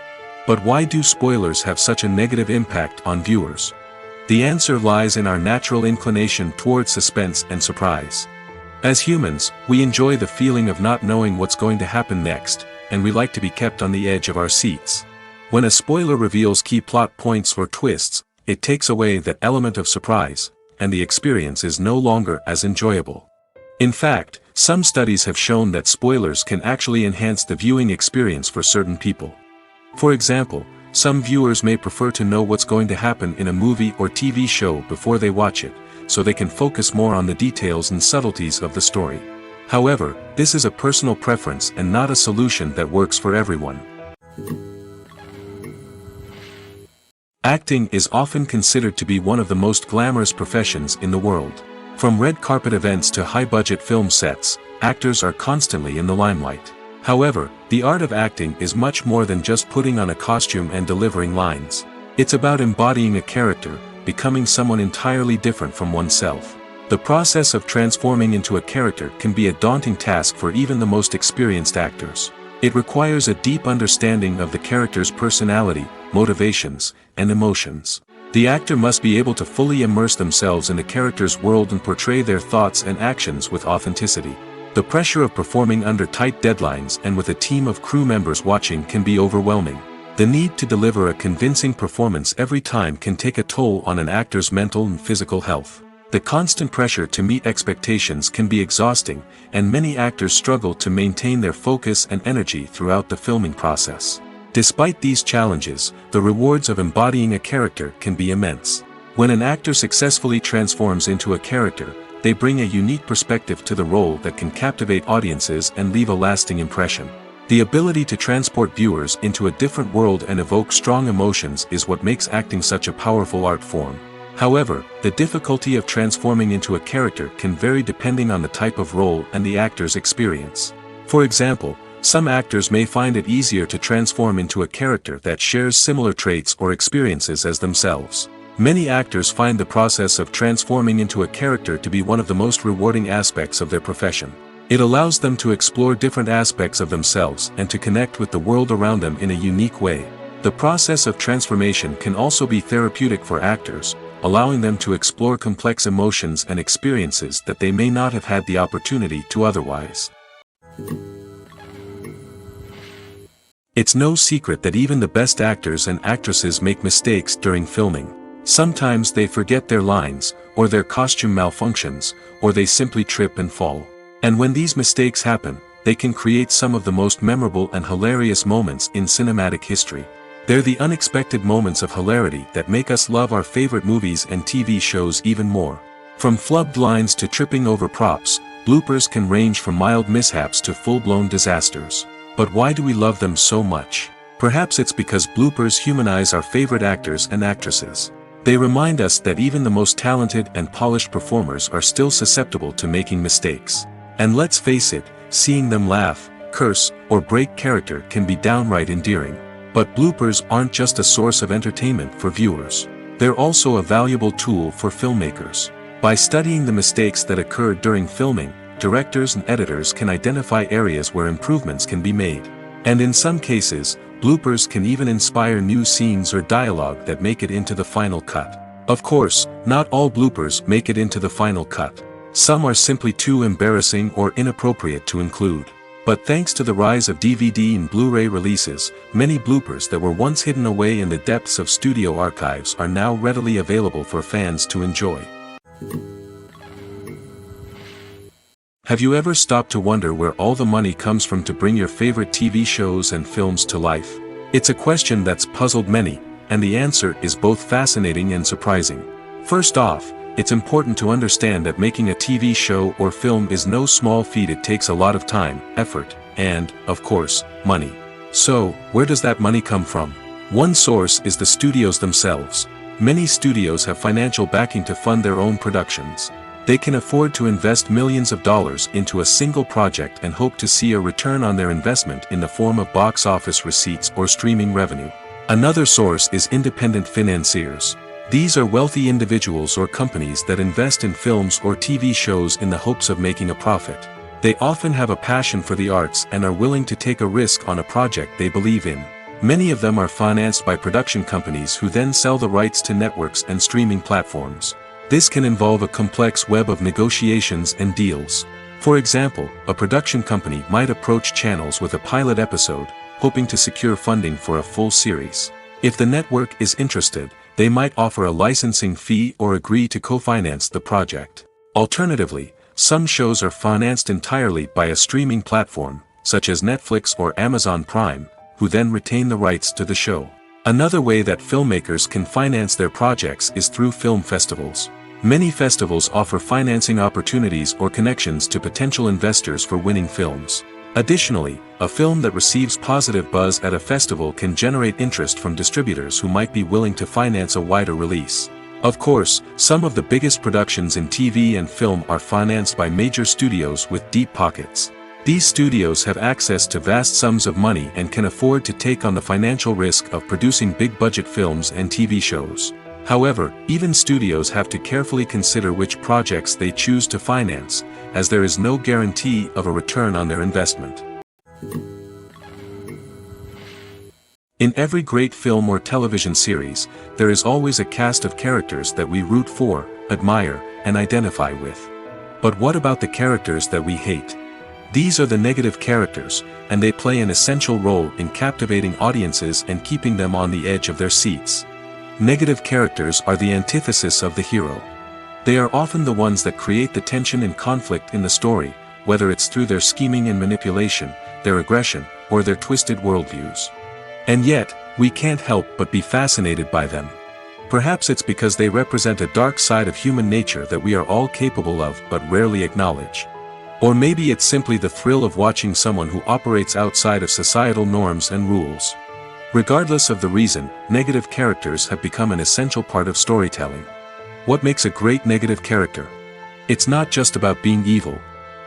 But why do spoilers have such a negative impact on viewers? The answer lies in our natural inclination toward suspense and surprise. As humans, we enjoy the feeling of not knowing what's going to happen next, and we like to be kept on the edge of our seats. When a spoiler reveals key plot points or twists, it takes away that element of surprise, and the experience is no longer as enjoyable. In fact, some studies have shown that spoilers can actually enhance the viewing experience for certain people. For example, some viewers may prefer to know what's going to happen in a movie or TV show before they watch it, so they can focus more on the details and subtleties of the story. However, this is a personal preference and not a solution that works for everyone. Acting is often considered to be one of the most glamorous professions in the world. From red carpet events to high-budget film sets, actors are constantly in the limelight. However, the art of acting is much more than just putting on a costume and delivering lines. It's about embodying a character, becoming someone entirely different from oneself. The process of transforming into a character can be a daunting task for even the most experienced actors. It requires a deep understanding of the character's personality, motivations, and emotions. The actor must be able to fully immerse themselves in the character's world and portray their thoughts and actions with authenticity. The pressure of performing under tight deadlines and with a team of crew members watching can be overwhelming. The need to deliver a convincing performance every time can take a toll on an actor's mental and physical health. The constant pressure to meet expectations can be exhausting, and many actors struggle to maintain their focus and energy throughout the filming process. Despite these challenges, the rewards of embodying a character can be immense. When an actor successfully transforms into a character, they bring a unique perspective to the role that can captivate audiences and leave a lasting impression. The ability to transport viewers into a different world and evoke strong emotions is what makes acting such a powerful art form. However, the difficulty of transforming into a character can vary depending on the type of role and the actor's experience. For example, some actors may find it easier to transform into a character that shares similar traits or experiences as themselves. Many actors find the process of transforming into a character to be one of the most rewarding aspects of their profession. It allows them to explore different aspects of themselves and to connect with the world around them in a unique way. The process of transformation can also be therapeutic for actors, allowing them to explore complex emotions and experiences that they may not have had the opportunity to otherwise. It's no secret that even the best actors and actresses make mistakes during filming. Sometimes they forget their lines, or their costume malfunctions, or they simply trip and fall. And when these mistakes happen, they can create some of the most memorable and hilarious moments in cinematic history. They're the unexpected moments of hilarity that make us love our favorite movies and TV shows even more. From flubbed lines to tripping over props, bloopers can range from mild mishaps to full-blown disasters. But why do we love them so much? Perhaps it's because bloopers humanize our favorite actors and actresses. They remind us that even the most talented and polished performers are still susceptible to making mistakes. And let's face it, seeing them laugh, curse, or break character can be downright endearing. But bloopers aren't just a source of entertainment for viewers. They're also a valuable tool for filmmakers. By studying the mistakes that occurred during filming, directors and editors can identify areas where improvements can be made. And in some cases, bloopers can even inspire new scenes or dialogue that make it into the final cut. Of course, not all bloopers make it into the final cut. Some are simply too embarrassing or inappropriate to include. But thanks to the rise of DVD and Blu-ray releases, many bloopers that were once hidden away in the depths of studio archives are now readily available for fans to enjoy. Have you ever stopped to wonder where all the money comes from to bring your favorite TV shows and films to life? It's a question that's puzzled many, and the answer is both fascinating and surprising. First off, it's important to understand that making a TV show or film is no small feat. It takes a lot of time, effort, and, of course, money. So, where does that money come from? One source is the studios themselves. Many studios have financial backing to fund their own productions. They can afford to invest millions of dollars into a single project and hope to see a return on their investment in the form of box office receipts or streaming revenue. Another source is independent financiers. These are wealthy individuals or companies that invest in films or TV shows in the hopes of making a profit. They often have a passion for the arts and are willing to take a risk on a project they believe in. Many of them are financed by production companies who then sell the rights to networks and streaming platforms. This can involve a complex web of negotiations and deals. For example, a production company might approach channels with a pilot episode, hoping to secure funding for a full series. If the network is interested, they might offer a licensing fee or agree to co-finance the project. Alternatively, some shows are financed entirely by a streaming platform, such as Netflix or Amazon Prime, who then retain the rights to the show. Another way that filmmakers can finance their projects is through film festivals. Many festivals offer financing opportunities or connections to potential investors for winning films. Additionally, a film that receives positive buzz at a festival can generate interest from distributors who might be willing to finance a wider release. Of course, some of the biggest productions in TV and film are financed by major studios with deep pockets. These studios have access to vast sums of money and can afford to take on the financial risk of producing big-budget films and TV shows. However, even studios have to carefully consider which projects they choose to finance, as there is no guarantee of a return on their investment. In every great film or television series, there is always a cast of characters that we root for, admire, and identify with. But what about the characters that we hate? These are the negative characters, and they play an essential role in captivating audiences and keeping them on the edge of their seats. Negative characters are the antithesis of the hero. They are often the ones that create the tension and conflict in the story, whether it's through their scheming and manipulation, their aggression, or their twisted worldviews. And yet, we can't help but be fascinated by them. Perhaps it's because they represent a dark side of human nature that we are all capable of but rarely acknowledge. Or maybe it's simply the thrill of watching someone who operates outside of societal norms and rules. Regardless of the reason, negative characters have become an essential part of storytelling. What makes a great negative character? It's not just about being evil.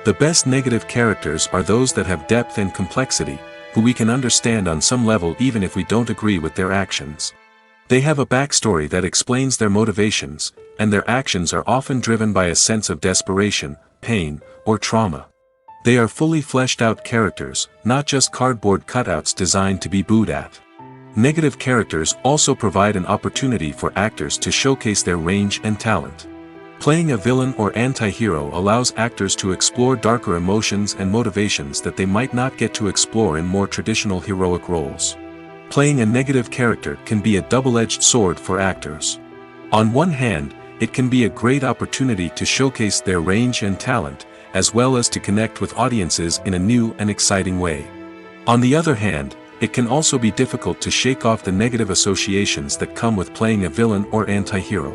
The best negative characters are those that have depth and complexity, who we can understand on some level even if we don't agree with their actions. They have a backstory that explains their motivations, and their actions are often driven by a sense of desperation, pain, or trauma. They are fully fleshed out characters, not just cardboard cutouts designed to be booed at. Negative characters also provide an opportunity for actors to showcase their range and talent. Playing a villain or anti-hero allows actors to explore darker emotions and motivations that they might not get to explore in more traditional heroic roles. Playing a negative character can be a double-edged sword for actors. On one hand, it can be a great opportunity to showcase their range and talent, as well as to connect with audiences in a new and exciting way. On the other hand, it can also be difficult to shake off the negative associations that come with playing a villain or anti-hero.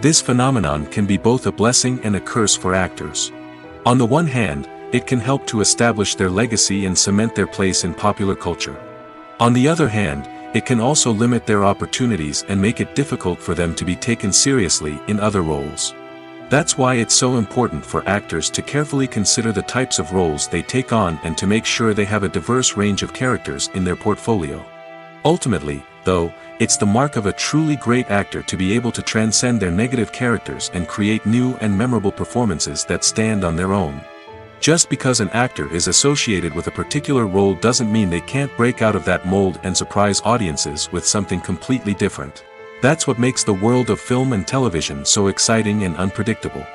This phenomenon can be both a blessing and a curse for actors. On the one hand, it can help to establish their legacy and cement their place in popular culture. On the other hand, it can also limit their opportunities and make it difficult for them to be taken seriously in other roles. That's why it's so important for actors to carefully consider the types of roles they take on and to make sure they have a diverse range of characters in their portfolio. Ultimately, though, it's the mark of a truly great actor to be able to transcend their negative characters and create new and memorable performances that stand on their own. Just because an actor is associated with a particular role doesn't mean they can't break out of that mold and surprise audiences with something completely different. That's what makes the world of film and television so exciting and unpredictable.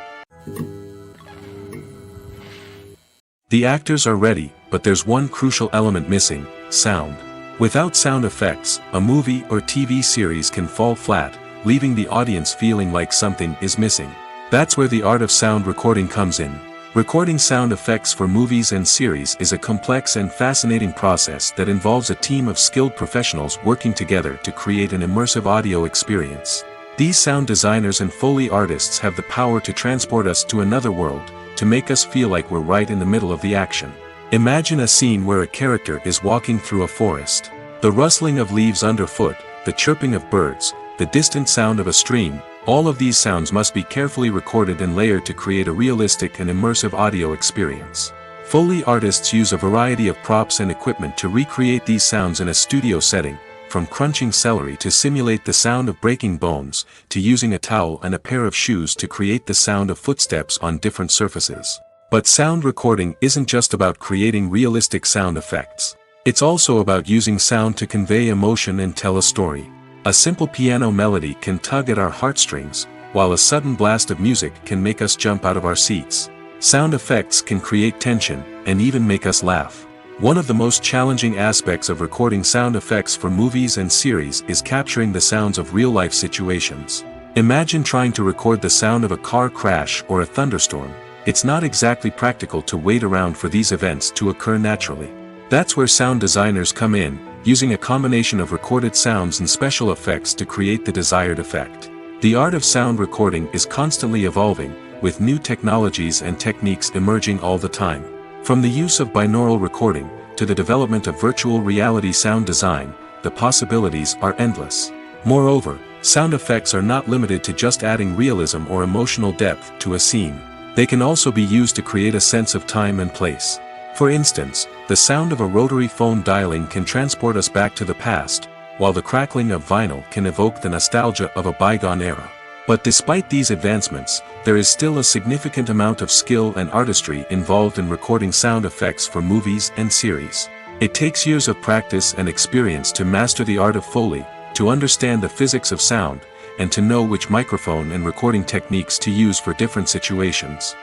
The actors are ready, but there's one crucial element missing: sound. Without sound effects, a movie or TV series can fall flat, leaving the audience feeling like something is missing. That's where the art of sound recording comes in. Recording sound effects for movies and series is a complex and fascinating process that involves a team of skilled professionals working together to create an immersive audio experience. These sound designers and Foley artists have the power to transport us to another world, to make us feel like we're right in the middle of the action. Imagine a scene where a character is walking through a forest. The rustling of leaves underfoot, the chirping of birds, the distant sound of a stream, all of these sounds must be carefully recorded and layered to create a realistic and immersive audio experience. Foley artists use a variety of props and equipment to recreate these sounds in a studio setting, from crunching celery to simulate the sound of breaking bones, to using a towel and a pair of shoes to create the sound of footsteps on different surfaces. But sound recording isn't just about creating realistic sound effects. It's also about using sound to convey emotion and tell a story. A simple piano melody can tug at our heartstrings, while a sudden blast of music can make us jump out of our seats. Sound effects can create tension, and even make us laugh. One of the most challenging aspects of recording sound effects for movies and series is capturing the sounds of real-life situations. Imagine trying to record the sound of a car crash or a thunderstorm. It's not exactly practical to wait around for these events to occur naturally. That's where sound designers come in, using a combination of recorded sounds and special effects to create the desired effect. The art of sound recording is constantly evolving, with new technologies and techniques emerging all the time. From the use of binaural recording, to the development of virtual reality sound design, the possibilities are endless. Moreover, sound effects are not limited to just adding realism or emotional depth to a scene. They can also be used to create a sense of time and place. For instance, the sound of a rotary phone dialing can transport us back to the past, while the crackling of vinyl can evoke the nostalgia of a bygone era. But despite these advancements, there is still a significant amount of skill and artistry involved in recording sound effects for movies and series. It takes years of practice and experience to master the art of Foley, to understand the physics of sound, and to know which microphone and recording techniques to use for different situations.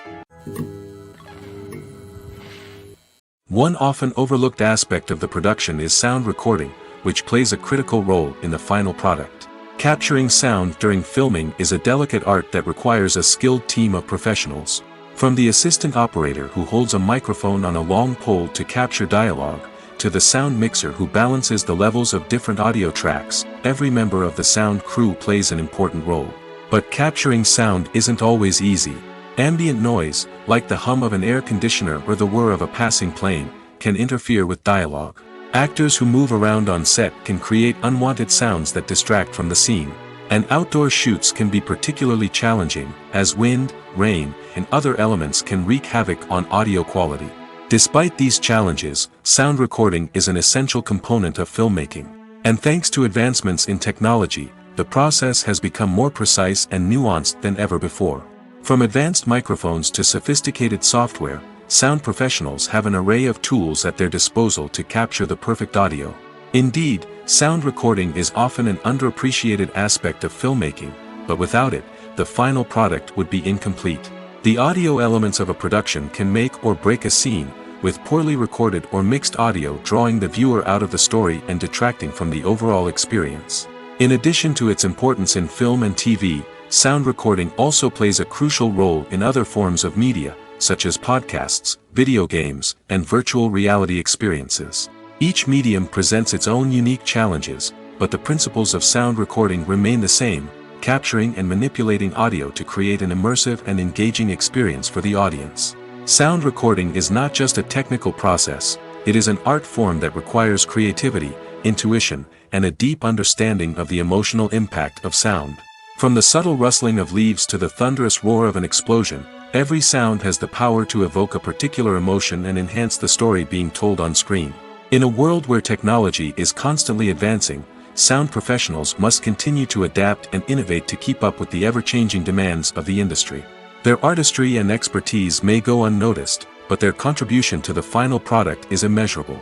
One often overlooked aspect of the production is sound recording, which plays a critical role in the final product. Capturing sound during filming is a delicate art that requires a skilled team of professionals. From the assistant operator who holds a microphone on a long pole to capture dialogue, to the sound mixer who balances the levels of different audio tracks, every member of the sound crew plays an important role. But capturing sound isn't always easy. Ambient noise, like the hum of an air conditioner or the whir of a passing plane, can interfere with dialogue. Actors who move around on set can create unwanted sounds that distract from the scene. And outdoor shoots can be particularly challenging, as wind, rain, and other elements can wreak havoc on audio quality. Despite these challenges, sound recording is an essential component of filmmaking. And thanks to advancements in technology, the process has become more precise and nuanced than ever before. From advanced microphones to sophisticated software, sound professionals have an array of tools at their disposal to capture the perfect audio. Indeed, sound recording is often an underappreciated aspect of filmmaking, but without it, the final product would be incomplete. The audio elements of a production can make or break a scene, with poorly recorded or mixed audio drawing the viewer out of the story and detracting from the overall experience. In addition to its importance in film and TV, sound recording also plays a crucial role in other forms of media, such as podcasts, video games, and virtual reality experiences. Each medium presents its own unique challenges, but the principles of sound recording remain the same, capturing and manipulating audio to create an immersive and engaging experience for the audience. Sound recording is not just a technical process, it is an art form that requires creativity, intuition, and a deep understanding of the emotional impact of sound. From the subtle rustling of leaves to the thunderous roar of an explosion, every sound has the power to evoke a particular emotion and enhance the story being told on screen. In a world where technology is constantly advancing, sound professionals must continue to adapt and innovate to keep up with the ever-changing demands of the industry. Their artistry and expertise may go unnoticed, but their contribution to the final product is immeasurable.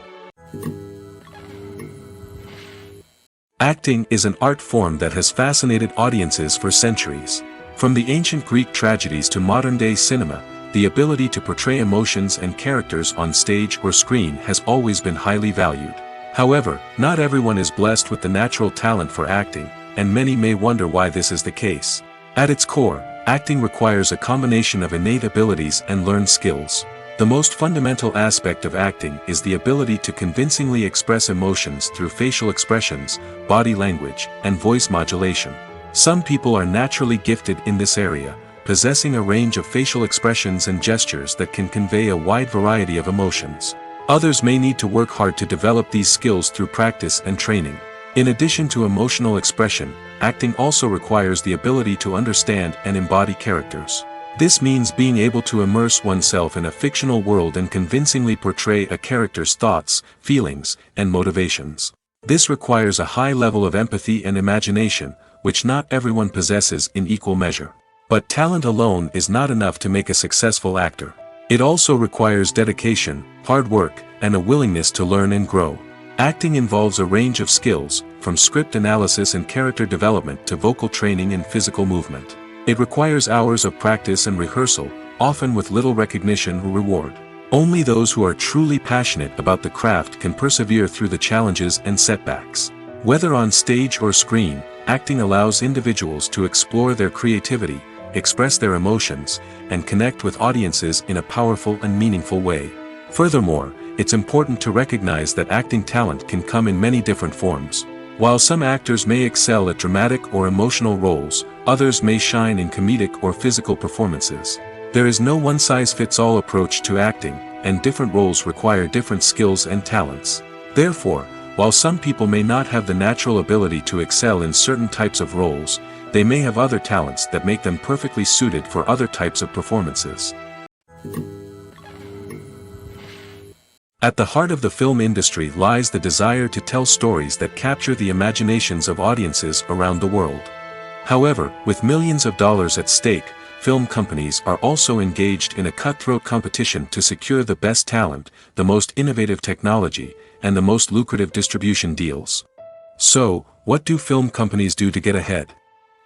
Acting is an art form that has fascinated audiences for centuries. From the ancient Greek tragedies to modern-day cinema, the ability to portray emotions and characters on stage or screen has always been highly valued. However, not everyone is blessed with the natural talent for acting, and many may wonder why this is the case. At its core, acting requires a combination of innate abilities and learned skills. The most fundamental aspect of acting is the ability to convincingly express emotions through facial expressions, body language, and voice modulation. Some people are naturally gifted in this area, possessing a range of facial expressions and gestures that can convey a wide variety of emotions. Others may need to work hard to develop these skills through practice and training. In addition to emotional expression, acting also requires the ability to understand and embody characters. This means being able to immerse oneself in a fictional world and convincingly portray a character's thoughts, feelings, and motivations. This requires a high level of empathy and imagination, which not everyone possesses in equal measure. But talent alone is not enough to make a successful actor. It also requires dedication, hard work, and a willingness to learn and grow. Acting involves a range of skills, from script analysis and character development to vocal training and physical movement. It requires hours of practice and rehearsal, often with little recognition or reward. Only those who are truly passionate about the craft can persevere through the challenges and setbacks. Whether on stage or screen, acting allows individuals to explore their creativity, express their emotions, and connect with audiences in a powerful and meaningful way. Furthermore, it's important to recognize that acting talent can come in many different forms. While some actors may excel at dramatic or emotional roles, others may shine in comedic or physical performances. There is no one-size-fits-all approach to acting, and different roles require different skills and talents. Therefore, while some people may not have the natural ability to excel in certain types of roles, they may have other talents that make them perfectly suited for other types of performances. At the heart of the film industry lies the desire to tell stories that capture the imaginations of audiences around the world. However, with millions of dollars at stake, film companies are also engaged in a cutthroat competition to secure the best talent, the most innovative technology, and the most lucrative distribution deals. So, what do film companies do to get ahead?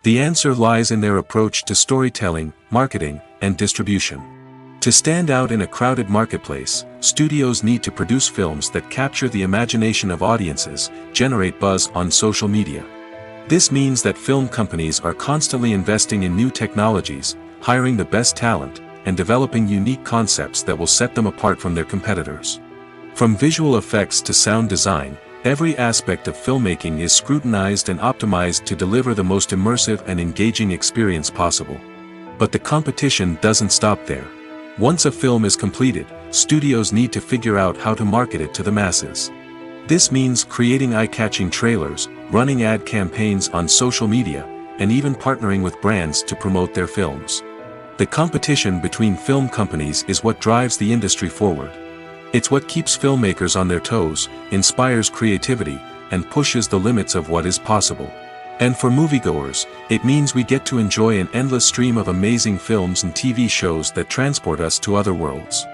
The answer lies in their approach to storytelling, marketing, and distribution. To stand out in a crowded marketplace, studios need to produce films that capture the imagination of audiences, generate buzz on social media. This means that film companies are constantly investing in new technologies, hiring the best talent, and developing unique concepts that will set them apart from their competitors. From visual effects to sound design, every aspect of filmmaking is scrutinized and optimized to deliver the most immersive and engaging experience possible. But the competition doesn't stop there. Once a film is completed, studios need to figure out how to market it to the masses. This means creating eye-catching trailers, running ad campaigns on social media, and even partnering with brands to promote their films. The competition between film companies is what drives the industry forward. It's what keeps filmmakers on their toes, inspires creativity, and pushes the limits of what is possible. And for moviegoers, it means we get to enjoy an endless stream of amazing films and TV shows that transport us to other worlds.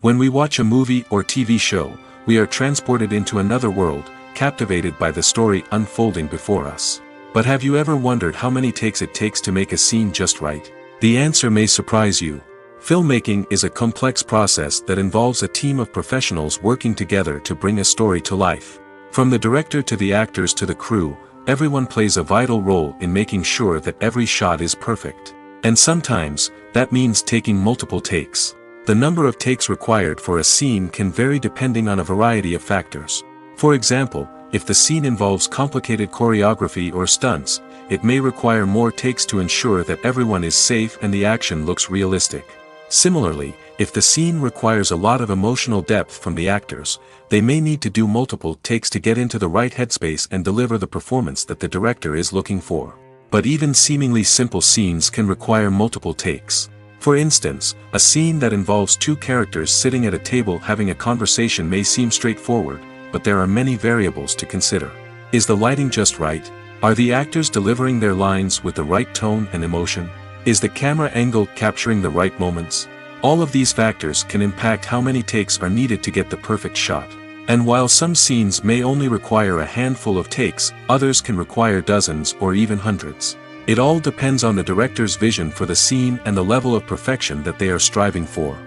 When we watch a movie or TV show, we are transported into another world, captivated by the story unfolding before us. But have you ever wondered how many takes it takes to make a scene just right? The answer may surprise you. Filmmaking is a complex process that involves a team of professionals working together to bring a story to life. From the director to the actors to the crew, everyone plays a vital role in making sure that every shot is perfect. And sometimes, that means taking multiple takes. The number of takes required for a scene can vary depending on a variety of factors. For example, if the scene involves complicated choreography or stunts, it may require more takes to ensure that everyone is safe and the action looks realistic. Similarly, if the scene requires a lot of emotional depth from the actors, they may need to do multiple takes to get into the right headspace and deliver the performance that the director is looking for. But even seemingly simple scenes can require multiple takes. For instance, a scene that involves two characters sitting at a table having a conversation may seem straightforward, but there are many variables to consider. Is the lighting just right? Are the actors delivering their lines with the right tone and emotion? Is the camera angle capturing the right moments? All of these factors can impact how many takes are needed to get the perfect shot. And while some scenes may only require a handful of takes, others can require dozens or even hundreds. It all depends on the director's vision for the scene and the level of perfection that they are striving for.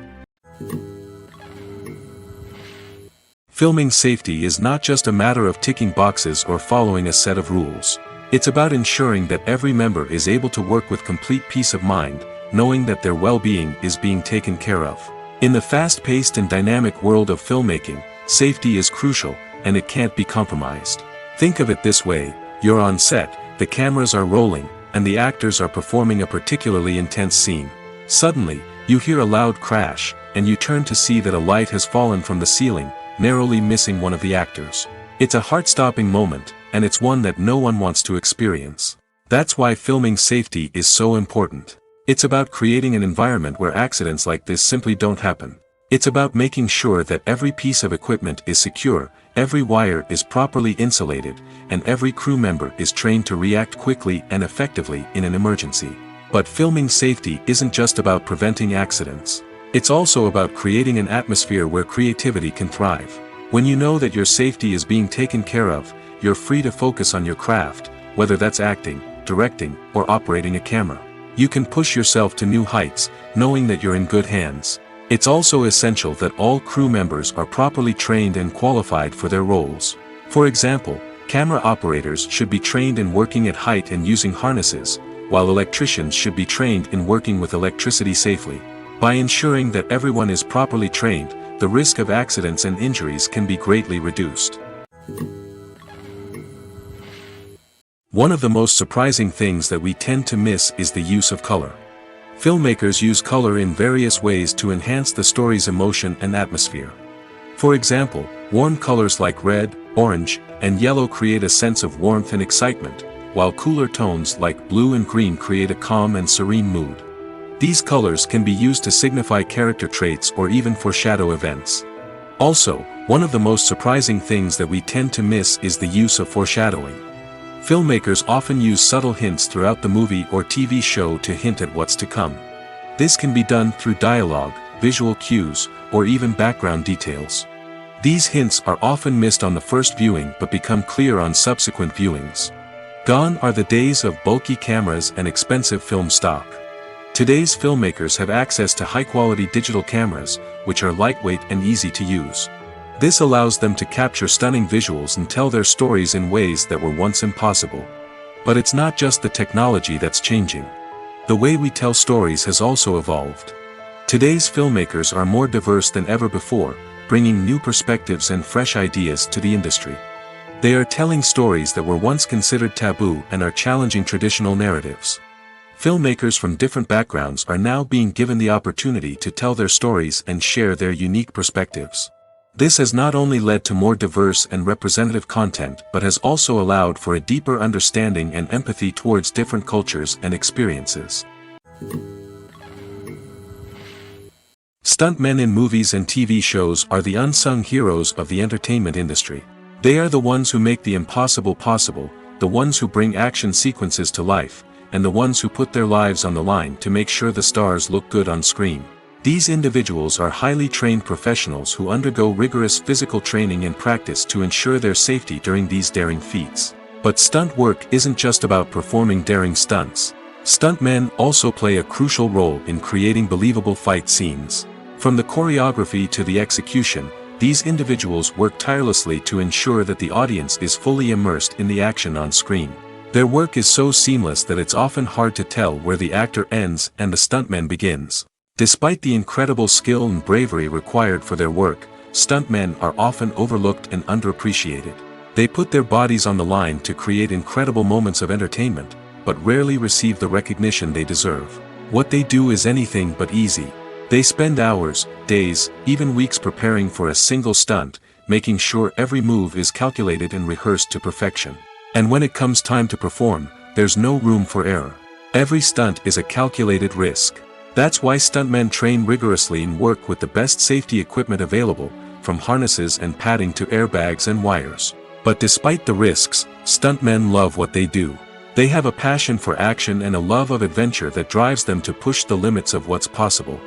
Filming safety is not just a matter of ticking boxes or following a set of rules. It's about ensuring that every member is able to work with complete peace of mind, knowing that their well-being is being taken care of. In the fast-paced and dynamic world of filmmaking, safety is crucial, and it can't be compromised. Think of it this way: you're on set, the cameras are rolling, and the actors are performing a particularly intense scene. Suddenly, you hear a loud crash, and you turn to see that a light has fallen from the ceiling, narrowly missing one of the actors. It's a heart-stopping moment, and it's one that no one wants to experience. That's why filming safety is so important. It's about creating an environment where accidents like this simply don't happen. It's about making sure that every piece of equipment is secure, every wire is properly insulated, and every crew member is trained to react quickly and effectively in an emergency. But filming safety isn't just about preventing accidents. It's also about creating an atmosphere where creativity can thrive. When you know that your safety is being taken care of, you're free to focus on your craft, whether that's acting, directing, or operating a camera. You can push yourself to new heights, knowing that you're in good hands. It's also essential that all crew members are properly trained and qualified for their roles. For example, camera operators should be trained in working at height and using harnesses, while electricians should be trained in working with electricity safely. By ensuring that everyone is properly trained, the risk of accidents and injuries can be greatly reduced. One of the most surprising things that we tend to miss is the use of color. Filmmakers use color in various ways to enhance the story's emotion and atmosphere. For example, warm colors like red, orange, and yellow create a sense of warmth and excitement, while cooler tones like blue and green create a calm and serene mood. These colors can be used to signify character traits or even foreshadow events. Also, one of the most surprising things that we tend to miss is the use of foreshadowing. Filmmakers often use subtle hints throughout the movie or TV show to hint at what's to come. This can be done through dialogue, visual cues, or even background details. These hints are often missed on the first viewing but become clear on subsequent viewings. Gone are the days of bulky cameras and expensive film stock. Today's filmmakers have access to high-quality digital cameras, which are lightweight and easy to use. This allows them to capture stunning visuals and tell their stories in ways that were once impossible. But it's not just the technology that's changing. The way we tell stories has also evolved. Today's filmmakers are more diverse than ever before, bringing new perspectives and fresh ideas to the industry. They are telling stories that were once considered taboo and are challenging traditional narratives. Filmmakers from different backgrounds are now being given the opportunity to tell their stories and share their unique perspectives. This has not only led to more diverse and representative content but has also allowed for a deeper understanding and empathy towards different cultures and experiences. Stuntmen in movies and TV shows are the unsung heroes of the entertainment industry. They are the ones who make the impossible possible, the ones who bring action sequences to life, and the ones who put their lives on the line to make sure the stars look good on screen. These individuals are highly trained professionals who undergo rigorous physical training and practice to ensure their safety during these daring feats. But stunt work isn't just about performing daring stunts. Stuntmen also play a crucial role in creating believable fight scenes. From the choreography to the execution, these individuals work tirelessly to ensure that the audience is fully immersed in the action on screen. Their work is so seamless that it's often hard to tell where the actor ends and the stuntman begins. Despite the incredible skill and bravery required for their work, stuntmen are often overlooked and underappreciated. They put their bodies on the line to create incredible moments of entertainment, but rarely receive the recognition they deserve. What they do is anything but easy. They spend hours, days, even weeks preparing for a single stunt, making sure every move is calculated and rehearsed to perfection. And when it comes time to perform, there's no room for error. Every stunt is a calculated risk. That's why stuntmen train rigorously and work with the best safety equipment available, from harnesses and padding to airbags and wires. But despite the risks, stuntmen love what they do. They have a passion for action and a love of adventure that drives them to push the limits of what's possible.